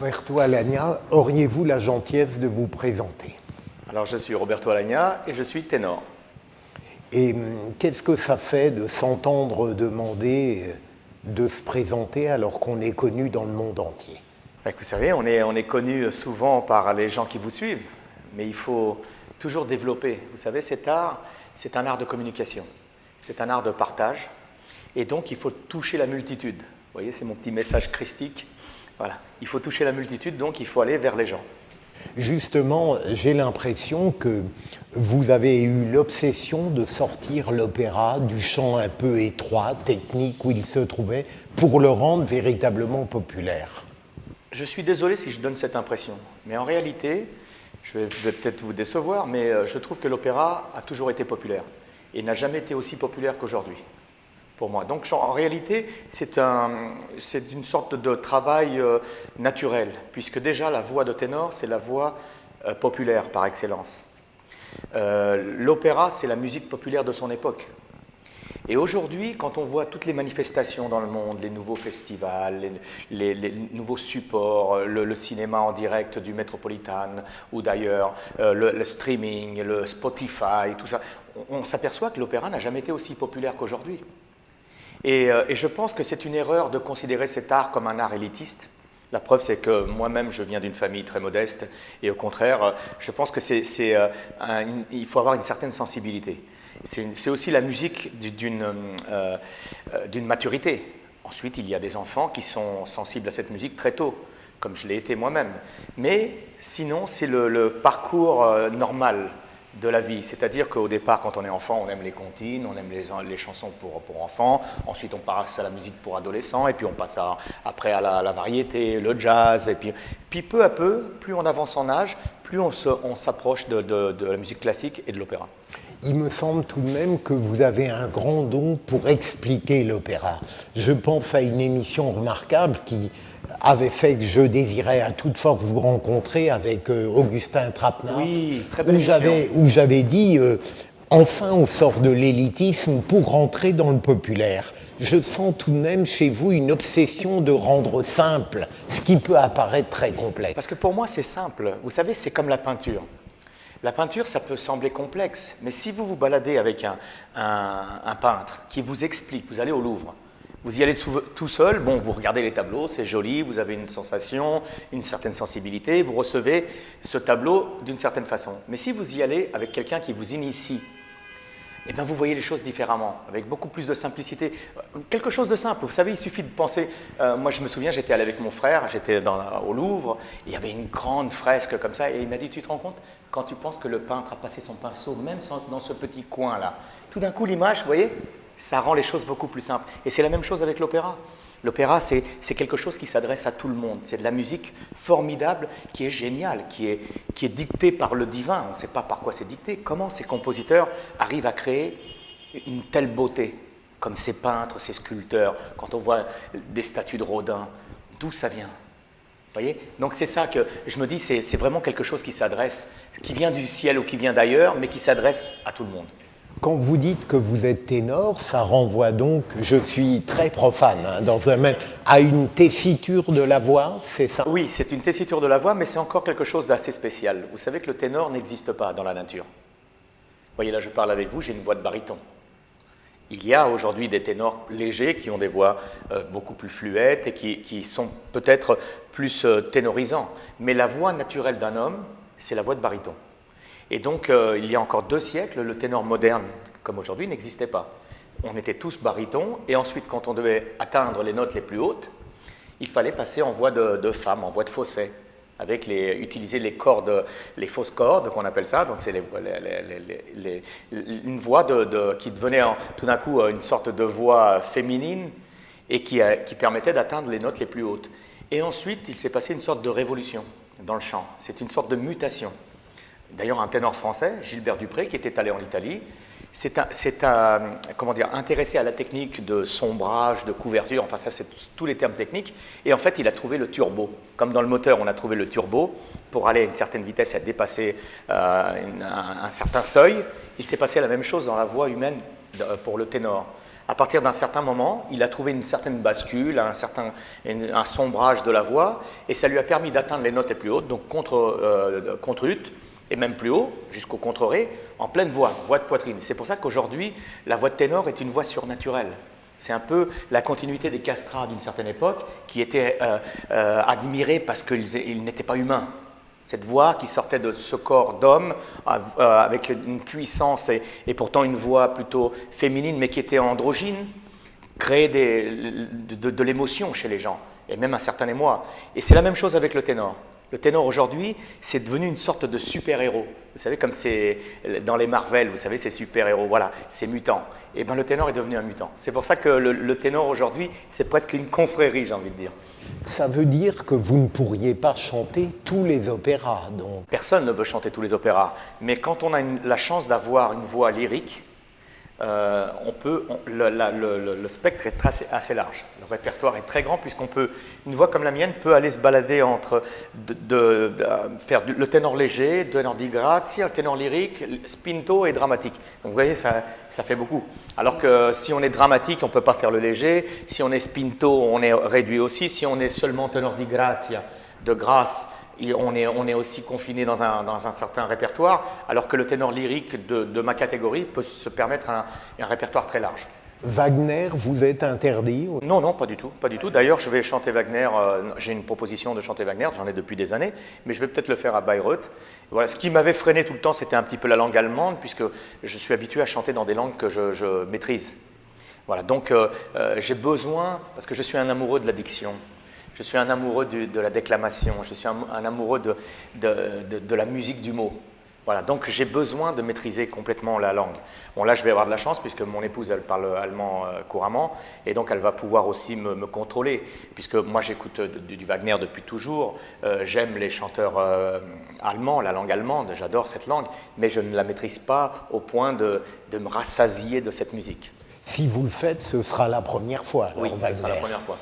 Roberto Alagna, auriez-vous la gentillesse de vous présenter? Alors, je suis Roberto Alagna et je suis ténor. Et qu'est-ce que ça fait de s'entendre demander de se présenter alors qu'on est connu dans le monde entier? Vous savez, on est connu souvent par les gens qui vous suivent, mais il faut toujours développer. Vous savez, cet art, c'est un art de communication, c'est un art de partage, et donc il faut toucher la multitude. Vous voyez, c'est mon petit message christique. Voilà, il faut toucher la multitude, donc il faut aller vers les gens. Justement, j'ai l'impression que vous avez eu l'obsession de sortir l'opéra du champ un peu étroit, technique où il se trouvait, pour le rendre véritablement populaire. Je suis désolé si je donne cette impression, mais en réalité, je vais peut-être vous décevoir, mais je trouve que l'opéra a toujours été populaire et n'a jamais été aussi populaire qu'aujourd'hui, pour moi. Donc en réalité, c'est une sorte de travail naturel, puisque déjà la voix de ténor, c'est la voix populaire par excellence. L'opéra, c'est la musique populaire de son époque. Et aujourd'hui, quand on voit toutes les manifestations dans le monde, les nouveaux festivals, les nouveaux supports, le cinéma en direct du Metropolitan ou d'ailleurs, le streaming, le Spotify, tout ça, on s'aperçoit que l'opéra n'a jamais été aussi populaire qu'aujourd'hui. Et je pense que c'est une erreur de considérer cet art comme un art élitiste. La preuve, c'est que moi-même, je viens d'une famille très modeste, et au contraire, je pense que il faut avoir une certaine sensibilité. C'est aussi la musique d'une maturité. Ensuite, il y a des enfants qui sont sensibles à cette musique très tôt, comme je l'ai été moi-même. Mais sinon, c'est le parcours normal de la vie. C'est-à-dire qu'au départ, quand on est enfant, on aime les comptines, on aime les chansons pour enfants. Ensuite, on passe à la musique pour adolescents, et puis on passe après à la variété, le jazz. Et puis peu à peu, plus on avance en âge, plus on s'approche de la musique classique et de l'opéra. Il me semble tout de même que vous avez un grand don pour expliquer l'opéra. Je pense à une émission remarquable qui avait fait que je désirais à toute force vous rencontrer avec Augustin Trapenard, oui, très belle émission. Où j'avais dit enfin on sort de l'élitisme pour rentrer dans le populaire. Je sens tout de même chez vous une obsession de rendre simple ce qui peut apparaître très complexe. Parce que pour moi c'est simple, vous savez, c'est comme la peinture. La peinture, ça peut sembler complexe, mais si vous vous baladez avec un peintre qui vous explique, vous allez au Louvre, vous y allez tout seul, bon, vous regardez les tableaux, c'est joli, vous avez une sensation, une certaine sensibilité, vous recevez ce tableau d'une certaine façon. Mais si vous y allez avec quelqu'un qui vous initie, eh bien vous voyez les choses différemment, avec beaucoup plus de simplicité. Quelque chose de simple, vous savez, il suffit de penser... moi, je me souviens, j'étais allé avec mon frère, j'étais au Louvre, et il y avait une grande fresque comme ça, et il m'a dit, tu te rends compte, quand tu penses que le peintre a passé son pinceau, même dans ce petit coin-là, tout d'un coup, l'image, vous voyez, ça rend les choses beaucoup plus simples. Et c'est la même chose avec l'opéra. L'opéra, c'est quelque chose qui s'adresse à tout le monde. C'est de la musique formidable, qui est géniale, qui est dictée par le divin. On ne sait pas par quoi c'est dicté. Comment ces compositeurs arrivent à créer une telle beauté, comme ces peintres, ces sculpteurs, quand on voit des statues de Rodin, d'où ça vient? Vous voyez? Donc c'est ça que je me dis, c'est vraiment quelque chose qui s'adresse, qui vient du ciel ou qui vient d'ailleurs, mais qui s'adresse à tout le monde. Quand vous dites que vous êtes ténor, ça renvoie donc, je suis très profane, à une tessiture de la voix, c'est ça? Oui, c'est une tessiture de la voix, mais c'est encore quelque chose d'assez spécial. Vous savez que le ténor n'existe pas dans la nature. Vous voyez, là je parle avec vous, j'ai une voix de baryton. Il y a aujourd'hui des ténors légers qui ont des voix beaucoup plus fluettes et qui sont peut-être plus ténorisants. Mais la voix naturelle d'un homme, c'est la voix de baryton. Et donc, il y a encore 2 siècles, le ténor moderne, comme aujourd'hui, n'existait pas. On était tous barytons, et ensuite, quand on devait atteindre les notes les plus hautes, il fallait passer en voix de femme, en voix de fausset, utiliser les cordes, les fausses cordes, qu'on appelle ça. Donc, c'est une voix qui devenait tout d'un coup une sorte de voix féminine et qui permettait d'atteindre les notes les plus hautes. Et ensuite, il s'est passé une sorte de révolution dans le chant. C'est une sorte de mutation. D'ailleurs, un ténor français, Gilbert Dupré, qui était allé en Italie, s'est intéressé à la technique de sombrage, de couverture, enfin ça c'est tous les termes techniques, et en fait il a trouvé le turbo. Comme dans le moteur on a trouvé le turbo, pour aller à une certaine vitesse et dépasser un certain seuil, il s'est passé la même chose dans la voix humaine pour le ténor. À partir d'un certain moment, il a trouvé une certaine bascule, un sombrage de la voix, et ça lui a permis d'atteindre les notes les plus hautes, donc contre-ut, et même plus haut, jusqu'au contre-ré, en pleine voix de poitrine. C'est pour ça qu'aujourd'hui, la voix de ténor est une voix surnaturelle. C'est un peu la continuité des castrats d'une certaine époque, qui étaient admirés parce qu'ils n'étaient pas humains. Cette voix qui sortait de ce corps d'homme, avec une puissance et pourtant une voix plutôt féminine, mais qui était androgyne, créait de l'émotion chez les gens, et même un certain émoi. Et c'est la même chose avec le ténor. Le ténor aujourd'hui, c'est devenu une sorte de super-héros. Vous savez, comme c'est dans les Marvel, vous savez, ces super-héros, voilà, ces mutants. Et bien le ténor est devenu un mutant. C'est pour ça que le ténor aujourd'hui, c'est presque une confrérie, j'ai envie de dire. Ça veut dire que vous ne pourriez pas chanter tous les opéras, donc. Personne ne peut chanter tous les opéras, mais quand on a la chance d'avoir une voix lyrique, le spectre est assez large. Le répertoire est très grand puisqu'on peut, une voix comme la mienne peut aller se balader entre faire le ténor léger, le ténor di grazia, le ténor lyrique, spinto et dramatique. Donc vous voyez, ça fait beaucoup. Alors que si on est dramatique, on ne peut pas faire le léger. Si on est spinto, on est réduit aussi. Si on est seulement ténor di grazia, de grâce, on est aussi confiné dans un certain répertoire, alors que le ténor lyrique de ma catégorie peut se permettre un répertoire très large. Wagner, vous êtes interdit? Non, pas du tout. D'ailleurs, je vais chanter Wagner, j'ai une proposition de chanter Wagner, j'en ai depuis des années, mais je vais peut-être le faire à Bayreuth. Voilà, ce qui m'avait freiné tout le temps, c'était un petit peu la langue allemande, puisque je suis habitué à chanter dans des langues que je maîtrise. Voilà, donc j'ai besoin, parce que je suis un amoureux de la diction, je suis un amoureux de la déclamation, je suis un amoureux de la musique du mot. Voilà, donc j'ai besoin de maîtriser complètement la langue. Bon, là, je vais avoir de la chance puisque mon épouse, elle parle allemand couramment et donc elle va pouvoir aussi me contrôler puisque moi, j'écoute du Wagner depuis toujours. J'aime les chanteurs allemands, la langue allemande, j'adore cette langue, mais je ne la maîtrise pas au point de me rassasier de cette musique. Si vous le faites, ce sera la première fois. Oui, Wagner. ce sera la première fois.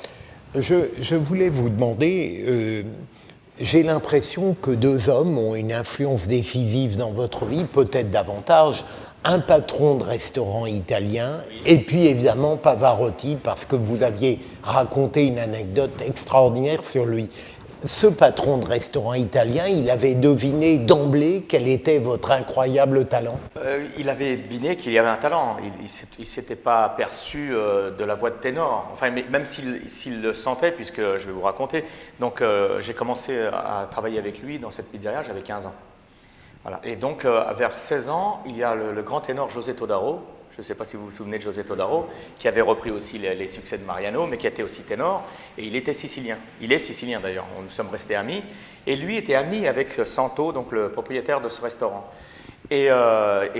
Je voulais vous demander, j'ai l'impression que deux hommes ont une influence décisive dans votre vie, peut-être davantage, un patron de restaurant italien et puis évidemment Pavarotti, parce que vous aviez raconté une anecdote extraordinaire sur lui. Ce patron de restaurant italien, il avait deviné d'emblée quel était votre incroyable talent? Il avait deviné qu'il y avait un talent. Il ne s'était pas aperçu de la voix de ténor. Enfin, mais même s'il le sentait, puisque je vais vous raconter. Donc, j'ai commencé à travailler avec lui dans cette pizzeria, j'avais 15 ans. Voilà. Et donc, vers 16 ans, il y a le grand ténor José Todaro. Je ne sais pas si vous vous souvenez de José Todaro, qui avait repris aussi les succès de Mariano, mais qui était aussi ténor, et il était sicilien. Il est sicilien d'ailleurs, nous sommes restés amis, et lui était ami avec Santo, donc le propriétaire de ce restaurant. Et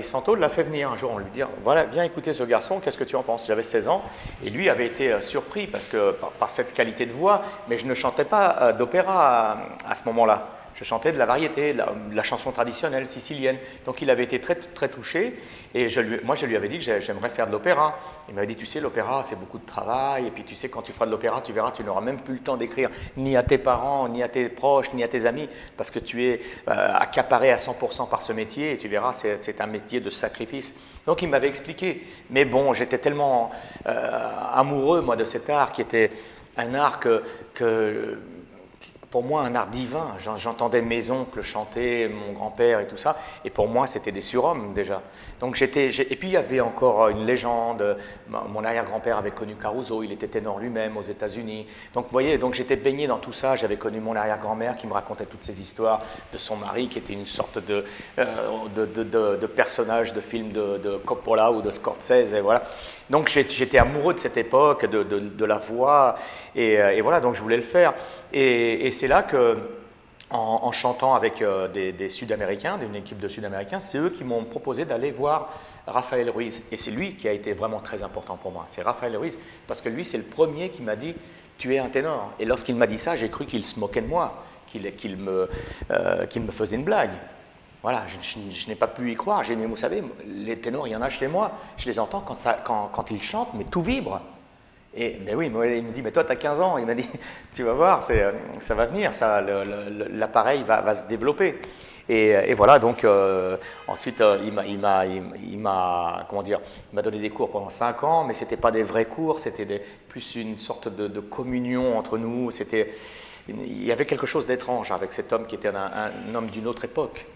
Santo l'a fait venir un jour, on lui dit « Voilà, viens écouter ce garçon, qu'est-ce que tu en penses ?» J'avais 16 ans, et lui avait été surpris parce que, par cette qualité de voix, mais je ne chantais pas d'opéra à ce moment-là. Je chantais de la variété, de la chanson traditionnelle sicilienne. Donc il avait été très, très touché. Et moi, je lui avais dit que j'aimerais faire de l'opéra. Il m'avait dit, tu sais, l'opéra, c'est beaucoup de travail. Et puis, tu sais, quand tu feras de l'opéra, tu verras, tu n'auras même plus le temps d'écrire ni à tes parents, ni à tes proches, ni à tes amis, parce que tu es accaparé à 100% par ce métier. Et tu verras, c'est un métier de sacrifice. Donc il m'avait expliqué. Mais bon, j'étais tellement amoureux, moi, de cet art, qui était un art que pour moi, un art divin. J'entendais mes oncles chanter, mon grand-père et tout ça, et pour moi, c'était des surhommes déjà. Donc et puis il y avait encore une légende. Mon arrière-grand-père avait connu Caruso, il était ténor lui-même aux États-Unis. Donc vous voyez, donc j'étais baigné dans tout ça. J'avais connu mon arrière-grand-mère qui me racontait toutes ces histoires de son mari, qui était une sorte de personnage de film de Coppola ou de Scorsese. Et voilà. Donc j'étais amoureux de cette époque, de la voix, et voilà. Donc je voulais le faire. Et c'est là que, en chantant avec des Sud-Américains, d'une équipe de Sud-Américains, c'est eux qui m'ont proposé d'aller voir Rafael Ruiz. Et c'est lui qui a été vraiment très important pour moi. C'est Rafael Ruiz, parce que lui, c'est le premier qui m'a dit « Tu es un ténor ». Et lorsqu'il m'a dit ça, j'ai cru qu'il se moquait de moi, qu'il me faisait une blague. Voilà, je n'ai pas pu y croire. J'ai dit « Vous savez, les ténors, il y en a chez moi. Je les entends quand ils chantent, mais tout vibre ». Et ben oui, il me dit, mais toi, tu as 15 ans. Il m'a dit, tu vas voir, ça va venir, l'appareil va se développer. Et voilà, donc ensuite il m'a donné des cours pendant 5 ans, mais c'était pas des vrais cours, c'était plus une sorte de communion entre nous. Il y avait quelque chose d'étrange avec cet homme qui était un homme d'une autre époque.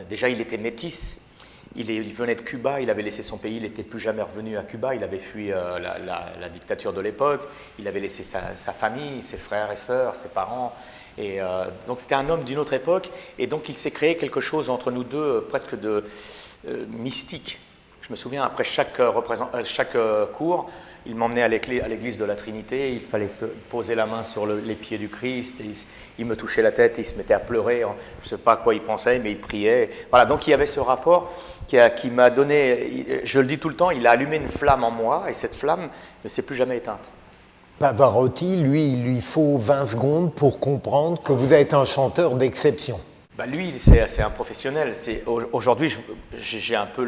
Déjà, il était métis. Il venait de Cuba, il avait laissé son pays, il n'était plus jamais revenu à Cuba, il avait fui la dictature de l'époque, il avait laissé sa famille, ses frères et sœurs, ses parents. Et donc c'était un homme d'une autre époque, et donc il s'est créé quelque chose entre nous deux, presque de mystique. Je me souviens, après chaque cours, il m'emmenait à l'église de la Trinité, il fallait se poser la main sur les pieds du Christ, il me touchait la tête, il se mettait à pleurer, je ne sais pas à quoi il pensait, mais il priait. Voilà, donc il y avait ce rapport qui m'a donné, je le dis tout le temps, il a allumé une flamme en moi, et cette flamme ne s'est plus jamais éteinte. Pavarotti, lui, il lui faut 20 secondes pour comprendre que vous êtes un chanteur d'exception. Bah lui, c'est un professionnel. Aujourd'hui, j'ai un peu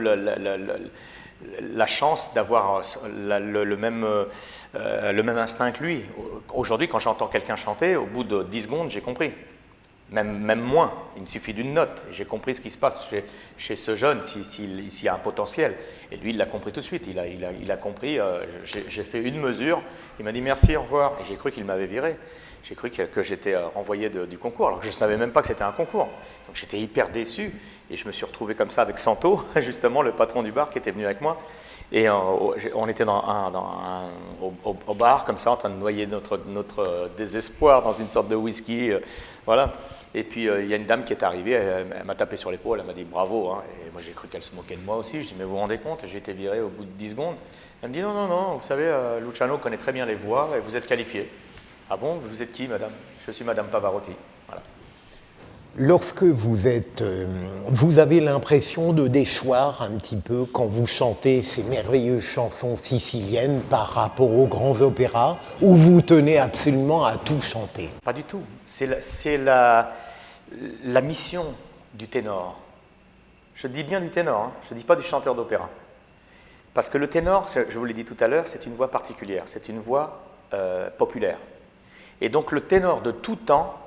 la chance d'avoir le même instinct que lui. Aujourd'hui, quand j'entends quelqu'un chanter, au bout de 10 secondes, j'ai compris. Même moins, il me suffit d'une note. J'ai compris ce qui se passe chez ce jeune, s'il y a un potentiel. Et lui, il l'a compris tout de suite. Il a compris, j'ai fait une mesure, il m'a dit merci, au revoir. Et j'ai cru qu'il m'avait viré. J'ai cru que j'étais renvoyé du concours, alors que je ne savais même pas que c'était un concours. Donc j'étais hyper déçu, et je me suis retrouvé comme ça avec Santo, justement le patron du bar qui était venu avec moi. Et on était au bar, comme ça, en train de noyer notre désespoir dans une sorte de whisky. Voilà. Et puis il y a une dame qui est arrivée, elle m'a tapé sur l'épaule, elle m'a dit bravo. Hein. Et moi j'ai cru qu'elle se moquait de moi aussi. Je dis mais vous vous rendez compte, j'ai été viré au bout de 10 secondes. Elle me dit non, vous savez, Luciano connaît très bien les voix et vous êtes qualifié. Ah bon, vous êtes qui, madame? Je suis madame Pavarotti. Voilà. Lorsque vous avez l'impression de déchoir un petit peu quand vous chantez ces merveilleuses chansons siciliennes par rapport aux grands opéras, ou vous tenez absolument à tout chanter? Pas du tout. C'est la mission du ténor. Je dis bien du ténor, hein. Je ne dis pas du chanteur d'opéra. Parce que le ténor, je vous l'ai dit tout à l'heure, c'est une voix particulière, c'est une voix populaire. Et donc le ténor de tout temps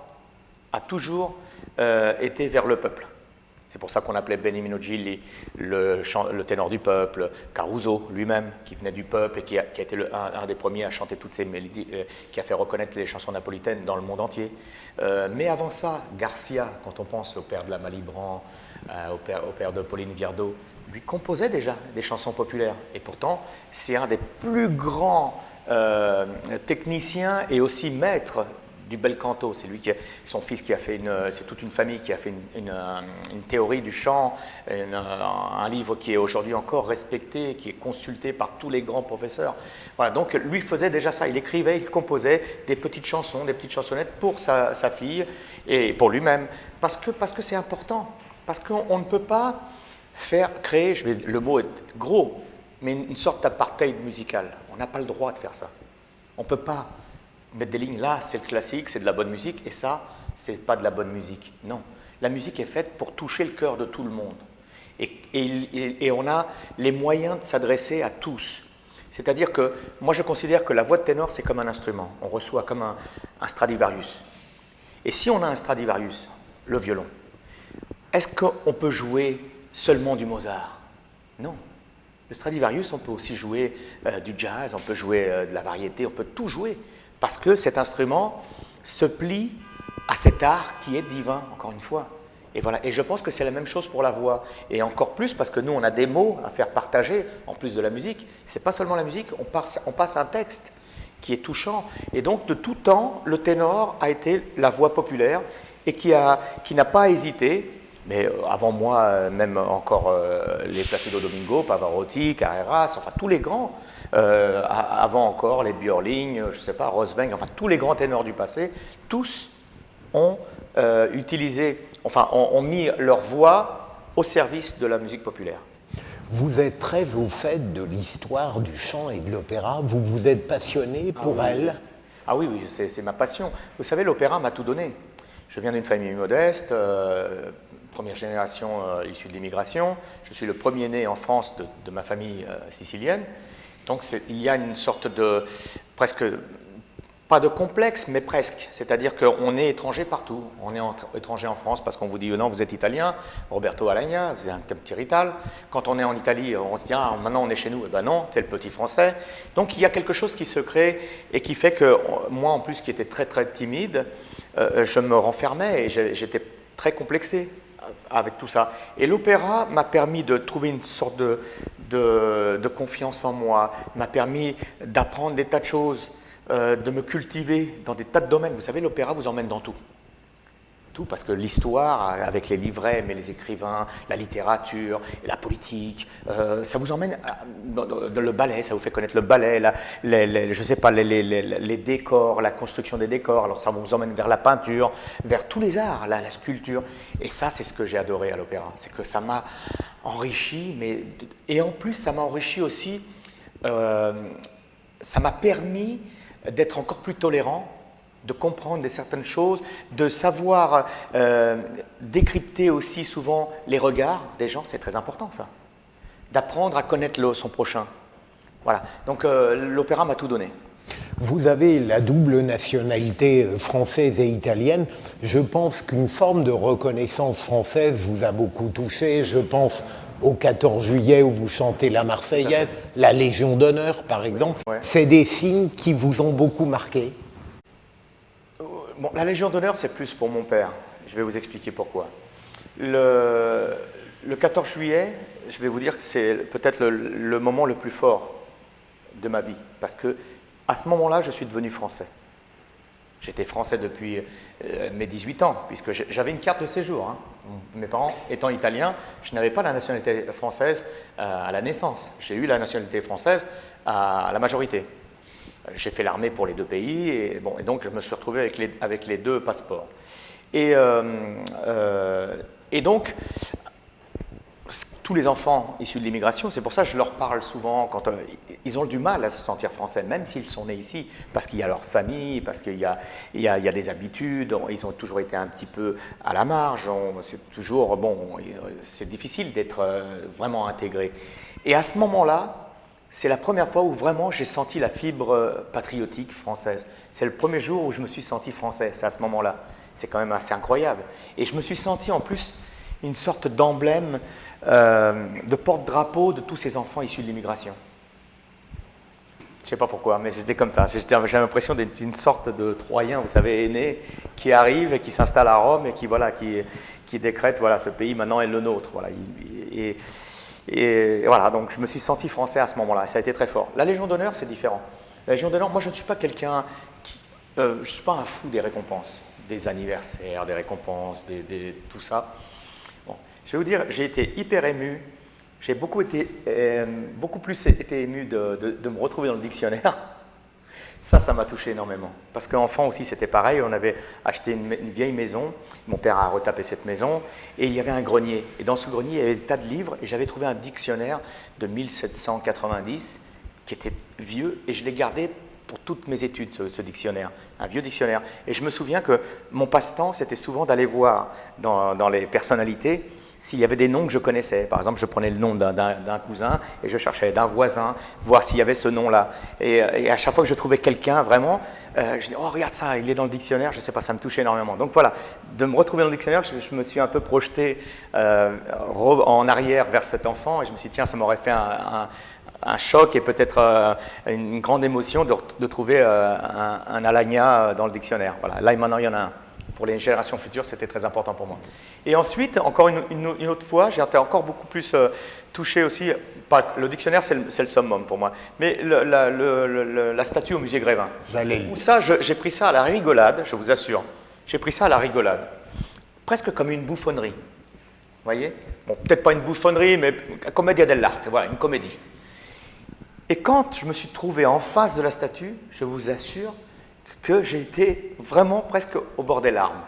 a toujours été vers le peuple. C'est pour ça qu'on appelait Beniamino Gigli le ténor du peuple, Caruso lui-même, qui venait du peuple et qui a été un des premiers à chanter toutes ces mélodies, qui a fait reconnaître les chansons napolitaines dans le monde entier. Mais avant ça, Garcia, quand on pense au père de la Malibran, au père de Pauline Viardot, lui composait déjà des chansons populaires. Et pourtant, c'est un des plus grands technicien et aussi maître du bel canto. C'est lui son fils qui a fait c'est toute une famille qui a fait une théorie du chant, un livre qui est aujourd'hui encore respecté, qui est consulté par tous les grands professeurs. Voilà, donc lui faisait déjà ça, il écrivait, il composait des petites chansons, des petites chansonnettes pour sa fille et pour lui-même, parce que c'est important, parce qu'on ne peut pas créer, le mot est gros, mais une sorte d'apartheid musical. On n'a pas le droit de faire ça. On ne peut pas mettre des lignes là, c'est le classique, c'est de la bonne musique, et ça, c'est pas de la bonne musique. Non, la musique est faite pour toucher le cœur de tout le monde. Et on a les moyens de s'adresser à tous. C'est-à-dire que moi, je considère que la voix de ténor, c'est comme un instrument. On reçoit comme un Stradivarius. Et si on a un Stradivarius, le violon, est-ce qu'on peut jouer seulement du Mozart? Non. Le Stradivarius, on peut aussi jouer du jazz, on peut jouer de la variété, on peut tout jouer, parce que cet instrument se plie à cet art qui est divin, encore une fois. Et voilà. Et je pense que c'est la même chose pour la voix, et encore plus parce que nous, on a des mots à faire partager, en plus de la musique. C'est pas seulement la musique, on passe un texte qui est touchant. Et donc, de tout temps, le ténor a été la voix populaire, et qui n'a pas hésité. Mais avant moi, même encore les Placido Domingo, Pavarotti, Carreras, enfin tous les grands, avant encore les Björling, je ne sais pas, Rosweng, enfin tous les grands ténors du passé, tous ont ont mis leur voix au service de la musique populaire. Vous êtes très au fait de l'histoire du chant et de l'opéra, vous vous êtes passionné pour elle? Ah oui, c'est ma passion. Vous savez, l'opéra m'a tout donné. Je viens d'une famille modeste, première génération issue de l'immigration. Je suis le premier né en France de ma famille sicilienne. Donc il y a une sorte de, presque pas de complexe, mais presque. C'est-à-dire qu'on est étranger partout. On est étranger en France parce qu'on vous dit non, vous êtes italien, Roberto Alagna, vous êtes un petit rital. Quand on est en Italie, on se dit ah, maintenant on est chez nous. Eh ben non, t'es le petit français. Donc il y a quelque chose qui se crée et qui fait que moi, en plus, qui était très très timide, je me renfermais et j'étais très complexé avec tout ça. Et l'opéra m'a permis de trouver une sorte de confiance en moi, m'a permis d'apprendre des tas de choses, de me cultiver dans des tas de domaines. Vous savez, l'opéra vous emmène dans tout. Tout, parce que l'histoire, avec les livrets, mais les écrivains, la littérature, la politique, ça vous emmène dans le ballet, ça vous fait connaître le ballet, je sais pas, les décors, la construction des décors, alors ça vous emmène vers la peinture, vers tous les arts, la sculpture. Et ça, c'est ce que j'ai adoré à l'opéra, c'est que ça m'a enrichi, et en plus, ça m'a enrichi aussi, ça m'a permis d'être encore plus tolérant, de comprendre certaines choses, de savoir décrypter aussi souvent les regards des gens, c'est très important ça. D'apprendre à connaître son prochain. Voilà, donc l'opéra m'a tout donné. Vous avez la double nationalité française et italienne. Je pense qu'une forme de reconnaissance française vous a beaucoup touché. Je pense au 14 juillet où vous chantez la Marseillaise, la Légion d'honneur par exemple. Ouais. C'est des signes qui vous ont beaucoup marqué. Bon, la Légion d'honneur, c'est plus pour mon père. Je vais vous expliquer pourquoi. Le 14 juillet, je vais vous dire que c'est peut-être le moment le plus fort de ma vie. Parce que à ce moment-là, je suis devenu français. J'étais français depuis mes 18 ans, puisque j'avais une carte de séjour. Hein. Mes parents étant italiens, je n'avais pas la nationalité française à la naissance. J'ai eu la nationalité française à la majorité. J'ai fait l'armée pour les deux pays, et donc je me suis retrouvé avec les deux passeports. Et donc, tous les enfants issus de l'immigration, c'est pour ça que je leur parle souvent quand ils ont du mal à se sentir français, même s'ils sont nés ici, parce qu'il y a leur famille, parce qu'il y a des habitudes, ils ont toujours été un petit peu à la marge, c'est difficile d'être vraiment intégré. Et à ce moment-là, c'est la première fois où vraiment j'ai senti la fibre patriotique française. C'est le premier jour où je me suis senti français, c'est à ce moment-là. C'est quand même assez incroyable. Et je me suis senti en plus une sorte d'emblème, de porte-drapeau de tous ces enfants issus de l'immigration. Je ne sais pas pourquoi, mais j'étais comme ça. J'ai l'impression d'être une sorte de Troyen, vous savez, aîné, qui arrive et qui s'installe à Rome et qui décrète, voilà, ce pays maintenant est le nôtre. Voilà. Et voilà, donc je me suis senti français à ce moment-là, ça a été très fort. La Légion d'honneur, c'est différent. La Légion d'honneur, moi je ne suis pas quelqu'un je ne suis pas un fou des récompenses, des anniversaires, des récompenses, tout ça. Bon, je vais vous dire, j'ai été hyper ému, j'ai beaucoup plus été ému de me retrouver dans le dictionnaire. Ça m'a touché énormément. Parce qu'enfant aussi, c'était pareil. On avait acheté une vieille maison. Mon père a retapé cette maison. Et il y avait un grenier. Et dans ce grenier, il y avait des tas de livres. Et j'avais trouvé un dictionnaire de 1790 qui était vieux. Et je l'ai gardé pour toutes mes études, ce dictionnaire. Un vieux dictionnaire. Et je me souviens que mon passe-temps, c'était souvent d'aller voir dans les personnalités s'il y avait des noms que je connaissais. Par exemple, je prenais le nom d'un cousin et je cherchais d'un voisin, voir s'il y avait ce nom-là. Et à chaque fois que je trouvais quelqu'un, vraiment, je disais « Oh, regarde ça, il est dans le dictionnaire », je ne sais pas, ça me touchait énormément. Donc voilà, de me retrouver dans le dictionnaire, je me suis un peu projeté en arrière vers cet enfant et je me suis dit « Tiens, ça m'aurait fait un choc et peut-être une grande émotion de trouver un Alagna dans le dictionnaire. » Voilà, là, maintenant, il y en a un. Pour les générations futures, c'était très important pour moi. Et ensuite, encore une autre fois, j'ai été encore beaucoup plus touché aussi. Le dictionnaire, c'est le summum pour moi. Mais la statue au musée Grévin. Où ça, j'ai pris ça à la rigolade, je vous assure. J'ai pris ça à la rigolade. Presque comme une bouffonnerie. Vous voyez? Bon, peut-être pas une bouffonnerie, mais commedia dell'arte. Voilà, une comédie. Et quand je me suis trouvé en face de la statue, je vous assure que j'ai été vraiment presque au bord des larmes.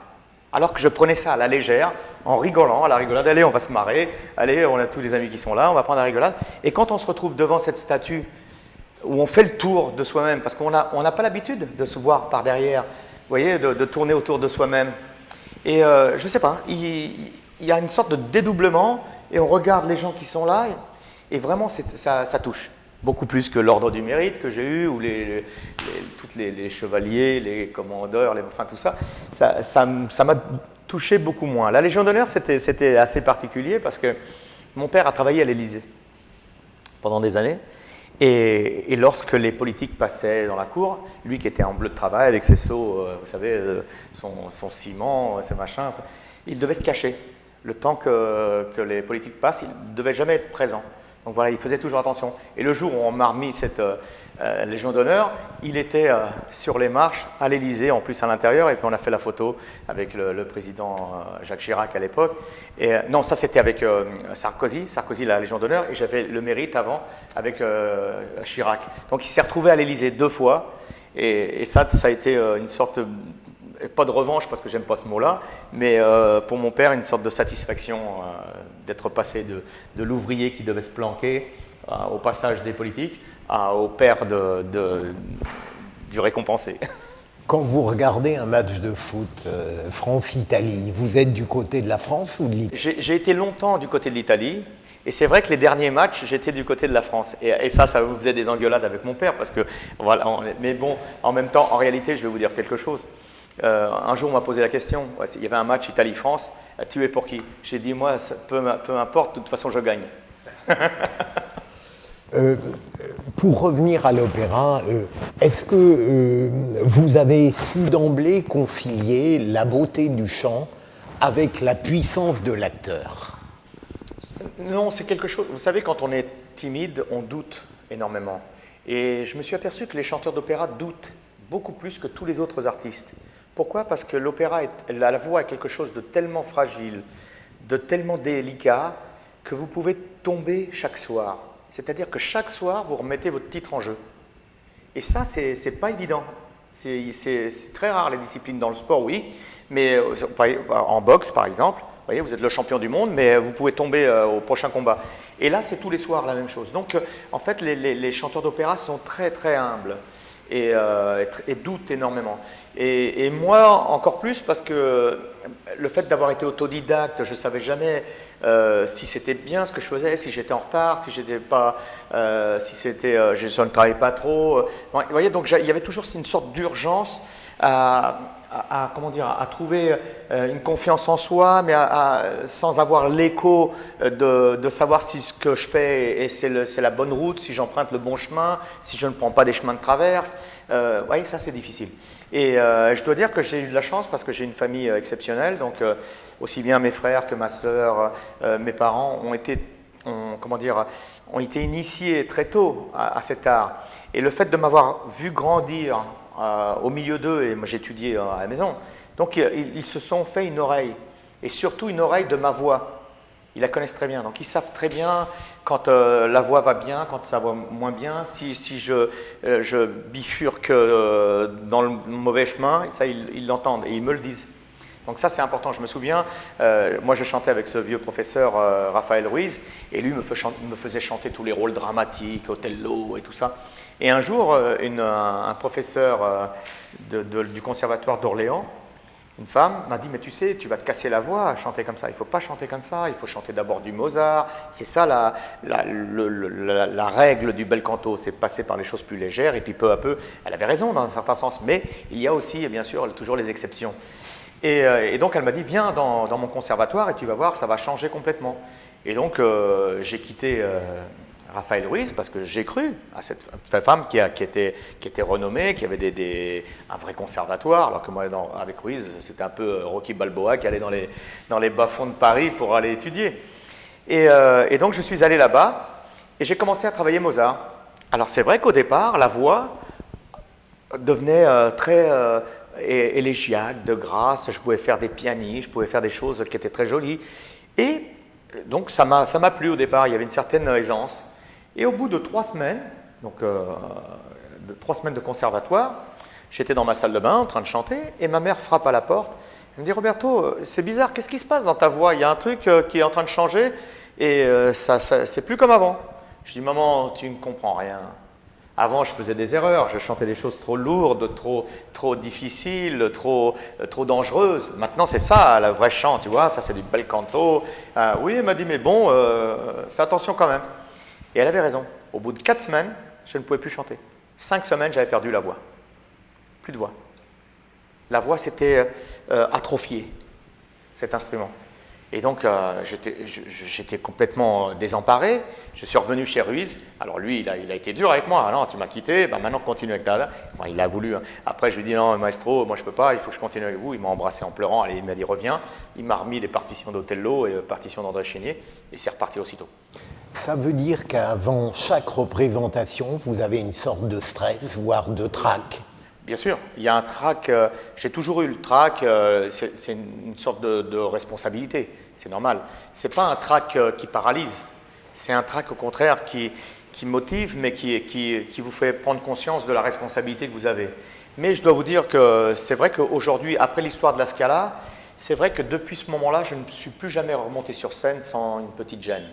Alors que je prenais ça à la légère, en rigolant, à la rigolade. Allez, on va se marrer. Allez, on a tous les amis qui sont là, on va prendre la rigolade. Et quand on se retrouve devant cette statue, où on fait le tour de soi-même, parce qu'on n'a pas l'habitude de se voir par derrière, vous voyez, de tourner autour de soi-même. Et je ne sais pas, il y a une sorte de dédoublement, et on regarde les gens qui sont là, et vraiment, ça touche. beaucoup plus que l'ordre du mérite que j'ai eu, ou tous les chevaliers, les commandeurs, enfin tout ça. Ça m'a touché beaucoup moins. La Légion d'honneur, c'était assez particulier parce que mon père a travaillé à l'Élysée pendant des années. Et lorsque les politiques passaient dans la cour, lui qui était en bleu de travail avec ses seaux, vous savez, son ciment, ses machins, il devait se cacher. Le temps que les politiques passent, il ne devait jamais être présent. Donc voilà, il faisait toujours attention. Et le jour où on m'a remis cette Légion d'honneur, il était sur les marches à l'Élysée, en plus à l'intérieur, et puis on a fait la photo avec le président Jacques Chirac à l'époque. Et non, ça c'était avec Sarkozy, la Légion d'honneur, et j'avais le mérite avant avec Chirac. Donc il s'est retrouvé à l'Élysée 2 fois, et ça a été une sorte pas de revanche parce que j'aime pas ce mot-là, mais pour mon père, une sorte de satisfaction d'être passé de l'ouvrier qui devait se planquer au passage des politiques au père du récompensé. Quand vous regardez un match de foot France-Italie, vous êtes du côté de la France ou de l'Italie? J'ai été longtemps du côté de l'Italie. Et c'est vrai que les derniers matchs, j'étais du côté de la France. Et ça vous faisait des engueulades avec mon père parce que voilà. Mais bon, en même temps, en réalité, je vais vous dire quelque chose. Un jour, on m'a posé la question. Il y avait un match Italie-France. Tu es pour qui? J'ai dit, moi, peu importe, de toute façon, je gagne. Pour revenir à l'opéra, est-ce que vous avez su d'emblée concilier la beauté du chant avec la puissance de l'acteur? Non, c'est quelque chose. Vous savez, quand on est timide, on doute énormément. Et je me suis aperçu que les chanteurs d'opéra doutent beaucoup plus que tous les autres artistes. Pourquoi? Parce que l'opéra, la voix est quelque chose de tellement fragile, de tellement délicat, que vous pouvez tomber chaque soir. C'est-à-dire que chaque soir, vous remettez votre titre en jeu. Et ça, c'est pas évident. C'est très rare, les disciplines dans le sport, oui, mais en boxe, par exemple, vous voyez, vous êtes le champion du monde, mais vous pouvez tomber au prochain combat. Et là, c'est tous les soirs la même chose. Donc, en fait, les chanteurs d'opéra sont très, très humbles et doutent énormément. Et moi, encore plus, parce que le fait d'avoir été autodidacte, je ne savais jamais si c'était bien ce que je faisais, si j'étais en retard, si j'étais pas, je ne travaillais pas trop. Vous voyez, donc il y avait toujours une sorte d'urgence à trouver une confiance en soi, mais sans avoir l'écho de savoir si ce que je fais c'est la bonne route, si j'emprunte le bon chemin, si je ne prends pas des chemins de traverse. Vous voyez, ça c'est difficile. Et je dois dire que j'ai eu de la chance parce que j'ai une famille exceptionnelle, donc aussi bien mes frères que ma sœur, mes parents ont été initiés très tôt à cet art. Et le fait de m'avoir vu grandir au milieu d'eux, et moi j'étudiais à la maison, donc ils se sont fait une oreille, et surtout une oreille de ma voix. Ils la connaissent très bien, donc ils savent très bien quand la voix va bien, quand ça va moins bien, si je bifurque dans le mauvais chemin, ça ils l'entendent et ils me le disent. Donc ça c'est important, je me souviens, moi je chantais avec ce vieux professeur Raphaël Ruiz, et lui me faisait chanter tous les rôles dramatiques, Othello et tout ça. Et un jour, un professeur du conservatoire d'Orléans, une femme, m'a dit « Mais tu sais, tu vas te casser la voix à chanter comme ça. Il ne faut pas chanter comme ça, il faut chanter d'abord du Mozart. C'est ça la règle du bel canto, c'est passer par les choses plus légères. » Et puis peu à peu, elle avait raison dans un certain sens, mais il y a aussi, bien sûr, toujours les exceptions. Et donc elle m'a dit « Viens dans mon conservatoire et tu vas voir, ça va changer complètement. » Et donc j'ai quitté Raphaël Ruiz, parce que j'ai cru à cette femme qui était renommée, qui avait un vrai conservatoire, alors que moi, avec Ruiz, c'était un peu Rocky Balboa qui allait dans les bas-fonds de Paris pour aller étudier. Et donc, je suis allé là-bas et j'ai commencé à travailler Mozart. Alors, c'est vrai qu'au départ, la voix devenait très élégiaque, de grâce, je pouvais faire des pianis, je pouvais faire des choses qui étaient très jolies. Et donc, ça m'a plu au départ, il y avait une certaine aisance. Et au bout de 3 semaines, donc 3 semaines de conservatoire, j'étais dans ma salle de bain en train de chanter et ma mère frappe à la porte. Elle me dit « Roberto, c'est bizarre, qu'est-ce qui se passe dans ta voix? Il y a un truc qui est en train de changer et c'est plus comme avant. » Je dis « Maman, tu ne comprends rien. Avant, je faisais des erreurs, je chantais des choses trop lourdes, trop difficiles, trop dangereuses. Maintenant, c'est ça, le vrai chant, tu vois, ça c'est du bel canto. Oui, elle m'a dit « Mais bon, fais attention quand même. » Et elle avait raison. Au bout de 4 semaines, je ne pouvais plus chanter. 5 semaines, j'avais perdu la voix. Plus de voix. La voix s'était atrophiée, cet instrument. Et donc, j'étais complètement désemparé. Je suis revenu chez Ruiz. Alors lui, il a été dur avec moi. Ah non, tu m'as quitté, ben maintenant continue avec ta... Enfin, il a voulu. Hein. Après, je lui ai dit, non, maestro, moi je ne peux pas, il faut que je continue avec vous. Il m'a embrassé en pleurant. Allez, il m'a dit, reviens. Il m'a remis des partitions d'Othello et partitions d'André Chénier. Et c'est reparti aussitôt. Ça veut dire qu'avant chaque représentation, vous avez une sorte de stress, voire de trac. Bien sûr, il y a un trac, j'ai toujours eu le trac, c'est une sorte de responsabilité, c'est normal. Ce n'est pas un trac qui paralyse, c'est un trac au contraire qui motive, mais qui vous fait prendre conscience de la responsabilité que vous avez. Mais je dois vous dire que c'est vrai qu'aujourd'hui, après l'histoire de la Scala, c'est vrai que depuis ce moment-là, je ne suis plus jamais remonté sur scène sans une petite gêne.